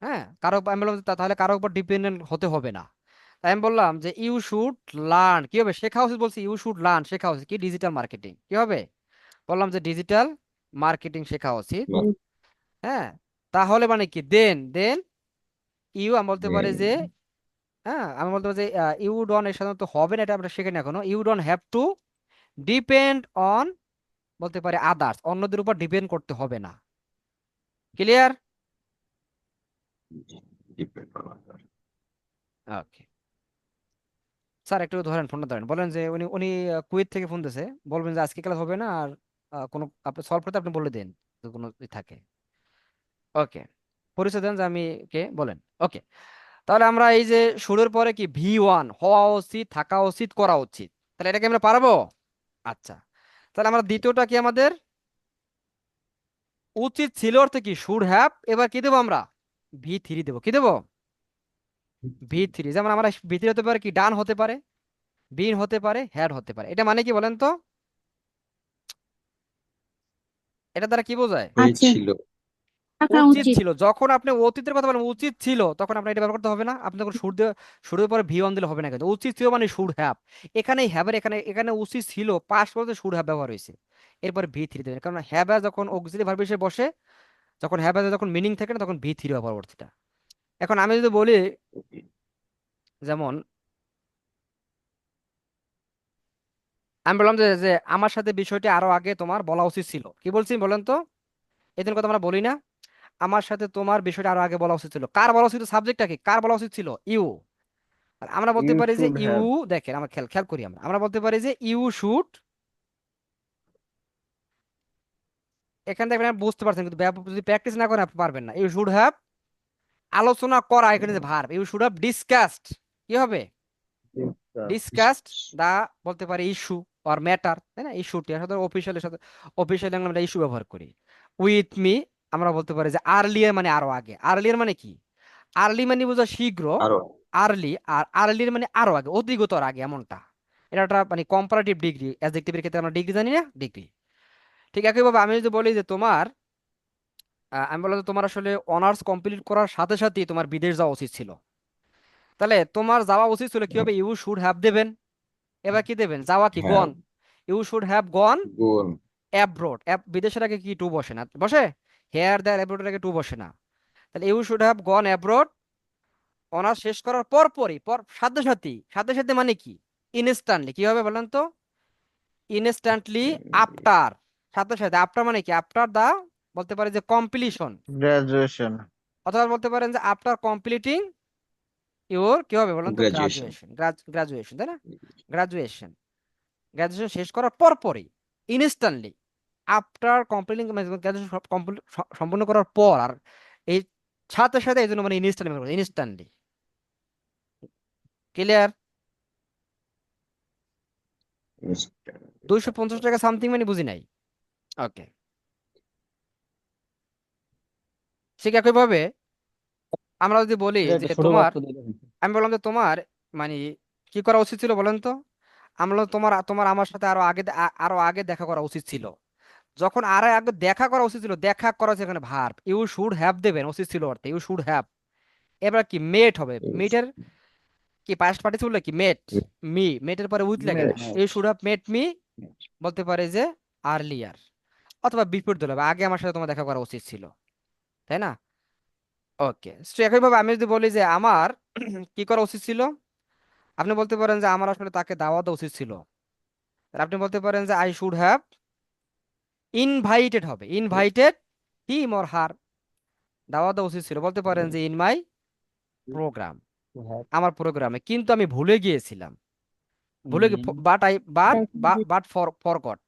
হ্যাঁ, আমি বললাম যে তাহলে কারো উপর ডিপেন্ডেন্ট হতে হবে না। তাই আমি বললাম যে ইউ শুড লার্ন, কি হবে শেখা উচিত, বলছি ইউ শুড লার্ন শেখা উচিত কি ডিজিটাল মার্কেটিং, কি হবে বললাম যে ডিজিটাল মার্কেটিং শেখা উচিত। not হ্যাঁ, তাহলে মানে কি দেন দেন ইউ, আমি বলতে পারি যে, then হ্যাঁ আমি বলতে পারি যে ইউ ডন এর সাধারণত হবে না, এটা আমরা শিখি না এখনো, you don't have to depend on, বলতে পারি আদার্স, অন্যদের উপর ডিপেন্ড করতে হবে না। Clear? depend on other. Okay sir, একটু ধরেন ফোনটা ধরেন, বলেন যে উনি উনি কুয়েত থেকে ফোন দিয়েছে, বলবেন যে আজকে ক্লাস হবে না, আর কোনো আপনি সলভ করতে আপনি বলে দেন যদি কোনো থাকে। ওকে, পরিচয় দেন যে আমি কে, বলেন। ওকে, তাহলে আমরা এই যে শুরুর পরে কি V1 হওয়া উচিত, থাকা উচিত, করা উচিত, তাহলে এটাকে আমরা পারবো। আচ্ছা, তাহলে আমরা দ্বিতীয়টা কি আমাদের উচিত ছিল অর্থে কি শুড হ্যাভ, এবার কি দেবো আমরা V3 দেবো, কি দেবো V3। যেমন আমরা V3 হতে পারে কি ডান হতে পারে, বিন হতে পারে, হ্যাড হতে পারে, এটা মানে কি বলেন তো, এটা দ্বারা কি বোঝায় আছে হয়েছিল থাকা উচিত উচিত। ছিল। যখন আপনি অতীতের কথা বলেন উচিত ছিল, তখন আপনার এটা ব্যবহার করতে হবে না, আপনি তখন শুড দিয়ে শুরুর পরে V1 দিলে হবে না, কিন্তু উচিত ছিল মানে শুড হ্যাভ, এখানে হ্যাভের এখানে এখানে উচিত ছিল পাস্ট বলতে শুড হ্যাভ ব্যবহার হয়েছে, এরপরে V3 দেবেন, কারণ হ্যাভ যখন অক্সিলারি ভার্ব এসে বসে, যখন হ্যাভ যখন মিনিং থাকে না, তখন V3 হবে পরবর্তীটা। এখন আমি যদি বলি, যেমন আমি বললাম যে যে আমার সাথে বিষয়টি আরো আগে তোমার বলা উচিত ছিল, কি বলছি বলেন তো, এই দিন কথা আমরা বলি না, আমার সাথে তোমার বিষয়টা আরো আগে বলা উচিত ছিল, কার বলা উচিত, সাবজেক্টটা কি, কার বলা উচিত ছিল ইউ। আর আমরা বলতে You পারি যে should ইউ, have. দেখেন আমরা খেয়াল খেয়াল করি, আমরা আমরা বলতে পারি যে ইউ শুড, এখান থেকে আপনি বুঝতে পারছেন, কিন্তু যদি প্র্যাকটিস না করেন আপনি পারবেন না। ইউ শুড হ্যাভ আলোচনা করা, এখানে যে verb, you should have discussed, কি হবে ডিসকাসড দা, বলতে পারি ইস্যু অর ম্যাটার, তাই না, ইস্যুটি সাথে অফিসিয়ালের সাথে, অফিসিয়ালি আমরা ইস্যু ব্যবহার করি। উইথ মি, আমরা বলতে পারি যে আর্লিয়ার মানে আরো আগে, আর্লিয়ার মানে কি, আর্লি মানে বোঝা শীঘ্র, আরো আর্লি, আর আর্লির মানে আরো আগে, অধিকতর আগে, এমনটা। এটা একটা মানে কম্পারেটিভ ডিগ্রি, অ্যাডজেক্টিভের ক্ষেত্রে আমরা ডিগ্রি জানি না, ডিগ্রি। ঠিক একইভাবে আমি যদি বলি যে তোমার আমি বললাম যে তোমার আসলে অনার্স কমপ্লিট করার সাথে সাথেই তোমার বিদেশ যাওয়া উচিত ছিল, তাহলে তোমার যাওয়া উচিত ছিল কি হবে ইউ শুড হ্যাভ দেবেন, এবার কি দেবেন যাওয়া কি হ্যাঁ gone, you should have gone goal abroad, বিদেশের আগে কি টু বসে না, বসে হেয়ার দেয়ার অ্যাব্রোডের আগে টু বসে না, তাহলে you should have gone abroad, honours শেষ করার পর পরই সাথে সাথেই, সাথে সাথে মানে কি ইনস্ট্যান্টলি, কি হবে বলেন তো ইনস্ট্যান্টলি আফটার, সাথে সাথে, আফটার মানে কি আফটার দা, বলতে পারে যে কমপ্লিশন, Graduation. অথবা বলতে পারেন যে আফটার কমপ্লিটিং ইওর, কি হবে বলেন তো গ্রাজুয়েশন গ্রাজুয়েশন, গ্রাজুয়েশন, তাই না, গ্রাজুয়েশন, গ্রাজুয়েশন শেষ করার পর পরই ইনস্ট্যান্টলি, আফটার কমপ্লিটিং গ্রাজুয়েশন সম্পূর্ণ করার পর, আর এই সাথে সাথে এই জন্য মানে ইনস্ট্যান্টলি, ইনস্ট্যান্টলি। ক্লিয়ার? 250 টাকা সামথিং মানে বুঝি নাই। ওকে, ঠিক একইভাবে আমরা যদি বলি এটা যে একটা ছোট তোমার, বাক্য দিয়ে দেখেন। আমি বললাম যে তোমার মানে কি করা উচিত ছিল বলেন তো, আমরা বললাম তোমার তোমার আমার সাথে আরো আগে আরো আগে দেখা করা উচিত ছিল, যখন আরো আগে দেখা করা উচিত ছিল, দেখা করা হচ্ছে এখানে ভার্ব, ইউ শুড হ্যাভ দেবেন উচিত ছিল অর্থে, ইউ শুড হ্যাভ, এবার কি মেট হবে, মেটের কি পাস্ট পার্টিসিপল কি মেট, মি, মেটের পরে উইথ লাগে না, Match. You should have met me, বলতে পারে যে আর্লিয়ার, অথবা বিপরীত দিলে হবে আগে আমার সাথে তোমার দেখা করা উচিত ছিল, তাই না? ওকে, তো একইভাবে আমি যদি বলি যে আমার কি করা উচিত ছিল, আপনি বলতে পারেন যে আমার আসলে তাকে দাওয়াত দেওয়া উচিত ছিল, আর আপনি বলতে পারেন যে আই শুড হ্যাভ ইনভাইটেড, হবে ইনভাইটেড হিম অর হার, দাওয়াত দেওয়া উচিত ছিল, বলতে পারেন যে ইন মাই প্রোগ্রাম, হ্যাঁ। আমার প্রোগ্রামে, কিন্তু আমি ভুলে গিয়েছিলাম, ভুলে হুম। বাট আই বাট ফরগট,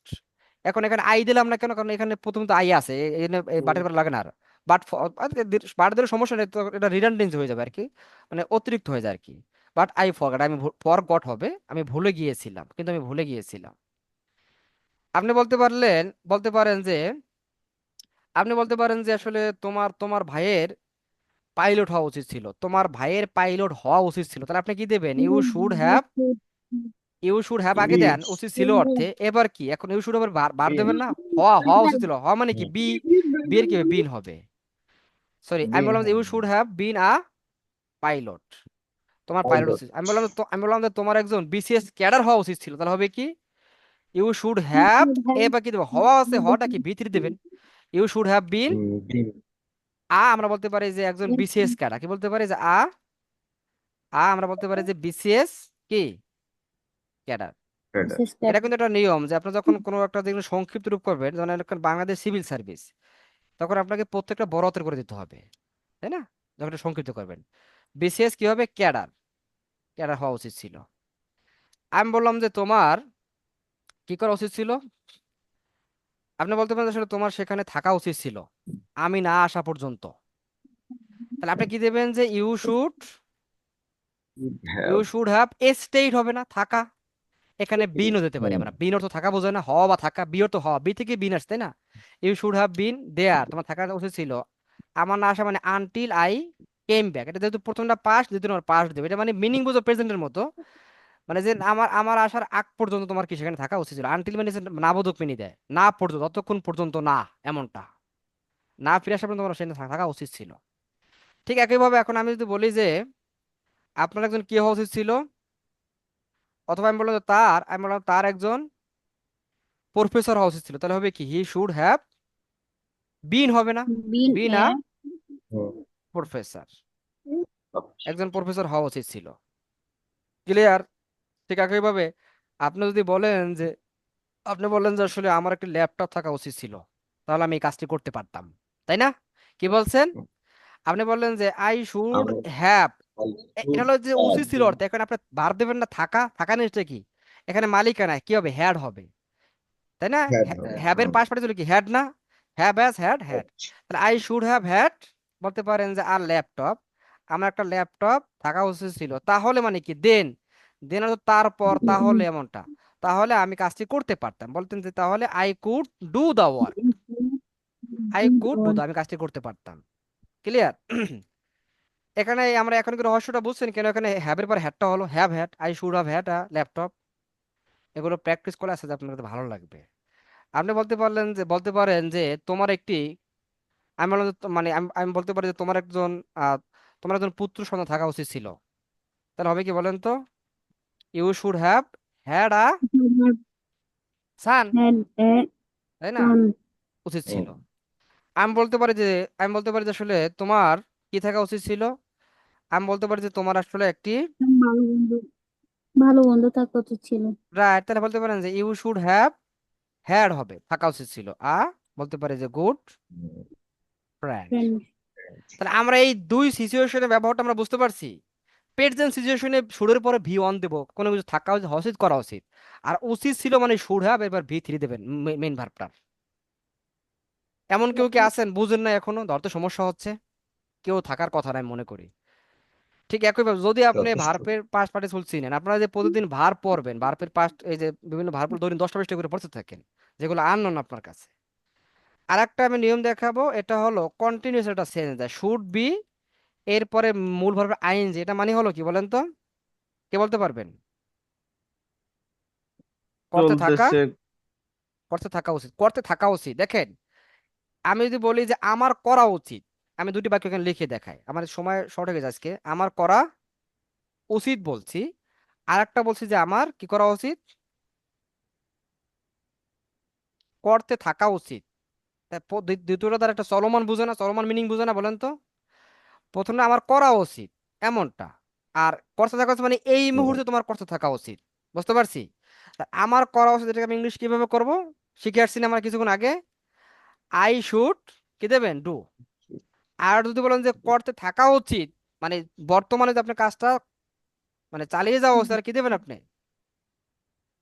এখন এখানে আই দিলাম না কেন, কারণ এখানে প্রথমত আই আছে, বাটের পর লাগে না আর, বাট বাট দিলে সমস্যা নেই তো, এটা রিডান্ডেন্সি হয়ে যাবে আর কি, মানে অতিরিক্ত হয়ে যায় আর কি। বাট আই ফরগট, আমি ফরগট হবে, আমি ভুলে গিয়েছিলাম, কিন্তু আমি ভুলে গিয়েছিলাম। আপনি বলতে পারেন যে আসলে তোমার তোমার ভাইয়ের পাইলট হওয়া উচিত ছিল, তোমার ভাইয়ের পাইলট হওয়া উচিত ছিল, তাহলে আপনি কি দেবেন? ইউ শুড হ্যাভ আগে দেন, Is উচিত ছিল অর্থে। এবার কি এখন ইউ শুড আবার বার দেবেন না? হওয়া হওয়া উচিত ছিল, হওয়া মানে কি Hmm. বি এর কি হবে? বিন হবে। সরি, আমি Being বললাম যে you should have been a pilot, তোমার পাইলট Pilot. উচিত। আমি বললাম যে তোমার একজন বিসিএস ক্যাডার হওয়া উচিত ছিল, তাহলে হবে কি? ইউ শুড হ্যাভ, এবার কি দেবো? হওয়া আছে, হওয়াটা কি বি3 দেবেন। You should have been Been আমরা বলতে পারি যে একজন বিসিএস ক্যাডার, কি বলতে পারি যে আমরা বলতে পারি যে বিসিএস কি ক্যাডার। better. এটা কিন্তু একটা নিয়ম যে আপনি যখন কোনো একটা যেগুলো সংক্ষিপ্ত রূপ করবেন, যেমন এখন বাংলাদেশ সিভিল সার্ভিস, তখন আপনাকে প্রত্যেকটা বড় হাতের করে দিতে হবে, তাই না? যখন এটা সংক্ষিপ্ত করবেন, বিসিএস কি হবে? ক্যাডার, ক্যাডার হওয়া উচিত ছিল। আমি বললাম যে তোমার কি করা উচিত ছিল, আপনি বলতে পারেন আসলে তোমার সেখানে থাকা উচিত ছিল আমি না আসা পর্যন্ত, তাহলে আপনি কি দেবেন? যে Would you have. Should have state, হবে না থাকা। এখানে বিনও দিতে পারি Hmm. আমরা, বিন অর্থ থাকা বোঝায় না, হওয়া বা থাকা, বি অর্থ হওয়া, বি থেকে বিন আসছে, তাই না? ইউ শুড হ্যাভ বিন দেয়ার, তোমার থাকা উচিত ছিল আমার না আসা, মানে আনটিল আই কেম ব্যাক। এটা যেহেতু প্রথমটা পাস্ট, দ্বিতীয় নম্বর পাস্ট দেবে, এটা মানে মিনিং বোঝো প্রেজেন্টের মতো, মানে যে আমার আমার আসার আগ পর্যন্ত তোমার কি সেখানে থাকা উচিত ছিল। আনটিল মানে হচ্ছে নাবোধক মিনি দেয়, না পর্যন্ত, ততক্ষণ পর্যন্ত না, এমনটা, না ফিরে আসা পর্যন্ত তোমার সেখানে থাকা উচিত ছিল। ঠিক একইভাবে এখন আমি যদি বলি যে আপনার একজন কি হওয়া উচিত ছিল, অথবা আমি বললাম তার একজন প্রফেসর হওয়া উচিত ছিল, তাহলে হবে কি? হি শুড হ্যাভ বিন, হবে না? Been been a a Hmm. Professor, Okay. একজন প্রফেসর হওয়া উচিত ছিল। ক্লিয়ার? ঠিক একইভাবে আপনি যদি বলেন যে আপনি বললেন যে আসলে আমার একটা ল্যাপটপ থাকা উচিত ছিল, তাহলে আমি এই কাজটি করতে পারতাম, তাই না? কি বলছেন? আপনি বললেন যে আই শুড Our হ্যাভ, এটা should হলো যে উচিত have ছিল been অর্থে। এখন আপনি বার দেবেন না থাকা, থাকা নিশ্চয় কি এখানে মালিকানা, কি হবে? হ্যাড হবে, তাই না? had have. হ্যাভের পাশ পাঠে ছিল কি? হ্যাড না? হ্যাভ হ্যাজ হ্যাড হ্যাড, তাহলে আই শুড হ্যাভ হ্যাড, বলতে পারেন যে আর ল্যাপটপ, আমার একটা ল্যাপটপ থাকা উচিত ছিল, তাহলে মানে কি? দেন, দেন অর্থ তারপর, তাহলে এমনটা, তাহলে আমি কাজটি করতে পারতাম, বলতেন যে তাহলে I could do the work, I could do the, আমি কাজটি করতে পারতাম। ক্লিয়ার? এখানে আমরা এখন কি রহস্যটা বুঝছেন কেন এখানে হ্যাভের পর হ্যাডটা হলো? Have had, I should have had a laptop. এগুলো প্র্যাকটিস করে আসতে আপনার কাছে ভালো লাগবে। আপনি বলতে পারেন যে তোমার একটি, আমি বললাম যে আমি বলতে পারি যে তোমার একজন পুত্র সন্তান থাকা উচিত ছিল, তাহলে হবে কি বলেন তো? You should have had a son, had a তাই না? son. উচিত ছিল। Hmm. আমি বলতে পারি যে আসলে তোমার কি থাকা উচিত ছিল, আমি বলতে পারি যে তোমার আসলে একটি, ভালো বন্ধু ভালো বন্ধু থাকা উচিত ছিল। রাইট, তাহলে বলতে পারেন যে ইউ শুড হ্যাভ হ্যাড, হবে থাকা উচিত ছিল বলতে পারি যে গুড Hmm. ফ্রেন্ড। Friend. তাহলে আমরা এই দুই সিচুয়েশনের ব্যবহারটা আমরা বুঝতে পারছি। প্রেজেন্ট সিচুয়েশনে শুডের পরে ভি1 দেবো, কোনো কিছু থাকা উচিত করা উচিত, আর উচিত ছিল মানে শুড হ্যাভ, এবার ভি3 দেবেন মেইন ভার্বটা। এমন কেউ কি আছেন বুঝেন না এখনো, ধরতে সমস্যা হচ্ছে? কেউ থাকার কথা না আমি মনে করি। ঠিক একইভাবে যদি আপনি যথেষ্ট। ভার্বের পাস্ট পার্টিসিপল চিনেন, আপনারা যে প্রতিদিন ভার্ব পড়বেন, ভার্বের পাস্ট এই যে বিভিন্ন ভার্ব ধরুন 10টা 20টা করে পড়তে থাকেন, যেগুলো আননোন আপনার কাছে। আর একটা আমি নিয়ম দেখাবো, এটা হলো কন্টিনিউয়াস একটা সেন্স দেয়, শুড বি এরপরে মূল ভার্বের আইএনজি, এটা মানে হলো কি বলেন তো? কে বলতে পারবেন? করতে থাকা, চলতেছে। করতে থাকা উচিত। দেখেন, আমি যদি বলি যে আমার করা উচিত, আমি দুটি বাক্য এখানে লিখে দেখাই, আমার সময় শর্ট হয়ে গেছে আজকে। আমার করা উচিত বলছি, আর একটা বলছি যে আমার কি করা উচিত, করতে থাকা উচিত। দ্বিতীয়টা তার একটা চলমান বুঝে না, চলমান মিনিং বুঝে না, বলেন তো? প্রথমে আমার করা উচিত এমনটা, আর করতে থাকা উচিত মানে এই Hmm. মুহূর্তে তোমার করতে থাকা উচিত। বুঝতে পারছি? তা আমার করা উচিত এটাকে আমি ইংলিশ কিভাবে করব শিখে আসছি না আমরা কিছুক্ষণ আগে? আই শুড কি দেবেন? ডু। আর যদি বলেন যে করতে থাকা উচিত, মানে বর্তমানে যে আপনার কাজটা মানে চালিয়ে যাওয়া উচিত, আর কি দেবেন আপনি?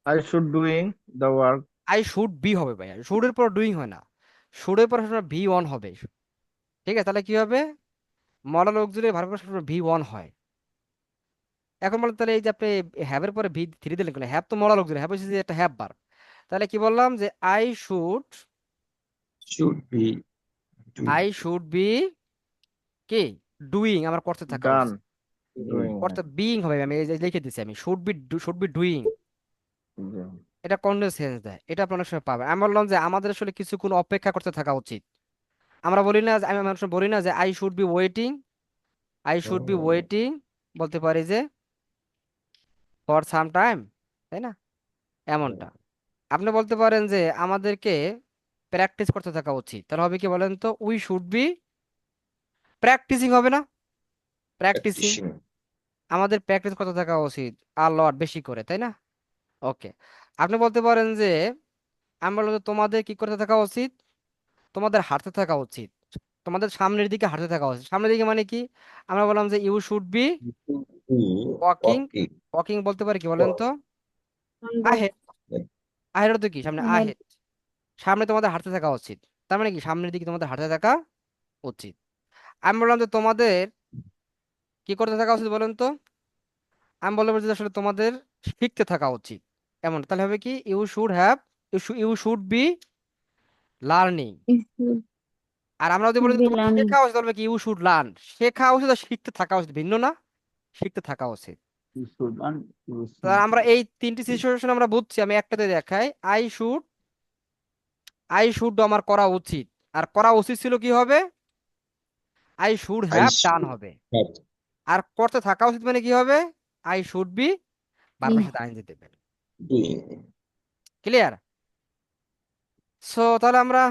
I should doing the work. I should B হবে ভাই, শুডের পর ডুইং হয় না, শুডের পর ভি1 হবে। ঠিক আছে, তাহলে কি হবে? মডাল অক্সিলারি ভার্ব ভি1 হয়। এখন বলেন তাহলে এই যে আপনি হ্যাভের পরে ভি3 দিলেন কেন? হ্যাভ তো মডাল অক্সিলারি, হ্যাভ হচ্ছে যে একটা হ্যাভ ভার্ব, তাহলে কি বললাম যে I should should be doing. Be কি ডুইং, আমার করতে থাকা Done. উচিত। Doing. করতে বিইং হবে, আমি এই যে লিখে দিচ্ছি আমি শুড বি ডুইং। Yeah. এটা কন্টিনিউয়াস সেন্স দেয়, এটা আপনি অনেক সময় পাবেন। আমি বললাম যে আমাদের আসলে কিছুক্ষণ অপেক্ষা করতে থাকা উচিত। আমরা বলি না আমি অনেক সময় বলি না যে আই শুড বি ওয়েটিং, বলতে পারি যে ফর সাম টাইম, তাই না? এমনটা আপনি বলতে পারেন যে আমাদেরকে প্র্যাকটিস করতে থাকা উচিত, তাহলে হবে কি বলেন তো, উই শুড বি প্র্যাকটিসিং, হবে না? Practising, Practicing. আমাদের প্র্যাকটিস করতে থাকা উচিত আর লট বেশি করে, তাই না? ওকে, আপনি বলতে পারেন যে আমি বললাম যে তোমাদের কি করতে থাকা উচিত, তোমাদের হাঁটতে থাকা উচিত, তোমাদের সামনের দিকে হাঁটতে থাকা উচিত। সামনের দিকে মানে কি, আমরা বললাম যে you should be You should be walking. walking. Walking বলতে পারি কি বলেন তো, On the আহেড। আহেড তো কি সামনে, on the আহেড, সামনে তোমাদের হাঁটতে থাকা উচিত, তার মানে কি সামনের দিকে তোমাদের হাঁটতে থাকা উচিত। আমি বললাম যে তোমাদের কি করতে থাকা উচিত বলেন তো, আমি বললাম যে আসলে তোমাদের শিখতে থাকা উচিত, এমন। তাহলে হবে কি you should have, you should be learning. you should আর আমরা যদি বলি যে be তোমার learning. শেখা উচিত, বলবে কি ইউ শুড লার্ন। শেখা উচিত আর শিখতে থাকা উচিত ভিন্ন না, শিখতে থাকা উচিত। You should learn. You তা should. আমরা এই তিনটি সিচুয়েশন আমরা বুঝছি, আমি একটাতে দেখাই। আই শুড আমার করা উচিত, আর করা উচিত ছিল কি হবে, I should I have done should হবে। have আর করতে থাকা উচিত মানে কি হবে, আই শুড বি বারবার Be সাথে আইন দিতে দেবেন। doing. ক্লিয়ার? সো তাহলে আমরা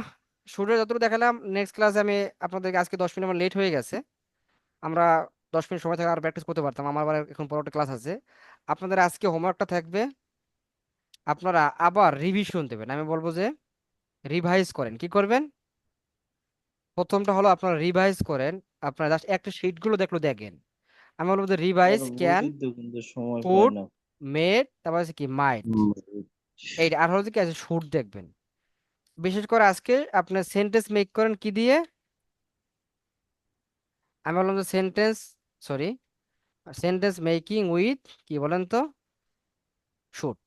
শুরু যতটুকু দেখালাম, নেক্সট ক্লাসে আমি আপনাদেরকে, আজকে 10 মিনিট আমার লেট হয়ে গেছে, আমরা 10 মিনিট সময় থেকে আর প্র্যাকটিস করতে পারতাম। আমার আবার এখন পরে ক্লাস আছে। আপনাদের আজকে হোমওয়ার্কটা থাকবে, আপনারা আবার রিভিশন দেবেন। আমি বলবো যে রিভাইজ করেন। কি করবেন? প্রথমটা হলো আপনারা রিভাইজ করেন, আপনারা জাস্ট একটা শিট গুলো দেখেন। আমি বলবো যে রিভাইজ ক্যান, কিন্তু সময় পাই কুড, না। মেড, তারপর হচ্ছে কি মাইট, Mm. এইটা। আর হচ্ছে কি আছে শুড দেখবেন। বিশেষ করে আজকে আপনার সেন্টেন্স মেক করেন কি দিয়ে, আমি বললাম যে সেন্টেন্স মেকিং উইথ কি বলেন তো, শুড।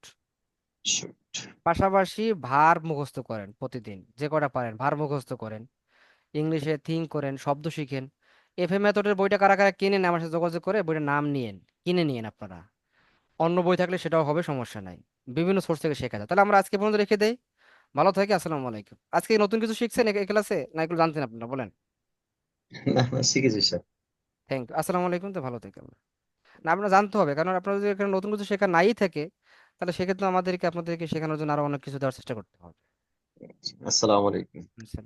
Should. পাশাপাশি ভার্ব মুখস্থ করেন, প্রতিদিন যে কটা পারেন ভার্ব মুখস্থ করেন, ইংলিশে থিঙ্ক করেন, শব্দ শিখেন। এফএ মেথডের বইটা কারা কারা কিনেন আমার সাথে যোগাযোগ করে বইটার নাম কিনে নিয়েন আপনারা। অন্য বই থাকলে সেটাও হবে, সমস্যা নাই, বিভিন্ন সোর্স থেকে শেখা যায়। তাহলে আমরা আজকে পর্যন্ত রেখে দেই। ভালো থাকি, আসসালামু আলাইকুম। আজকে নতুন কিছু শিখছেন এই ক্লাসে, না এগুলো জানতেন আপনারা, বলেন? না না শিখেছি স্যার। থ্যাংক ইউ, আসসালামু আলাইকুম। তো ভালো থাকেন। না, আপনারা জানতে হবে, কারণ আপনারা যদি এখানে নতুন কিছু শেখা নাই থাকে, তাহলে সেক্ষেত্রে আমাদেরকে আপনাদেরকে শেখানোর জন্য আরো অনেক কিছু দেওয়ার চেষ্টা করতে হবে। আসসালামু আলাইকুম। বুঝছেন?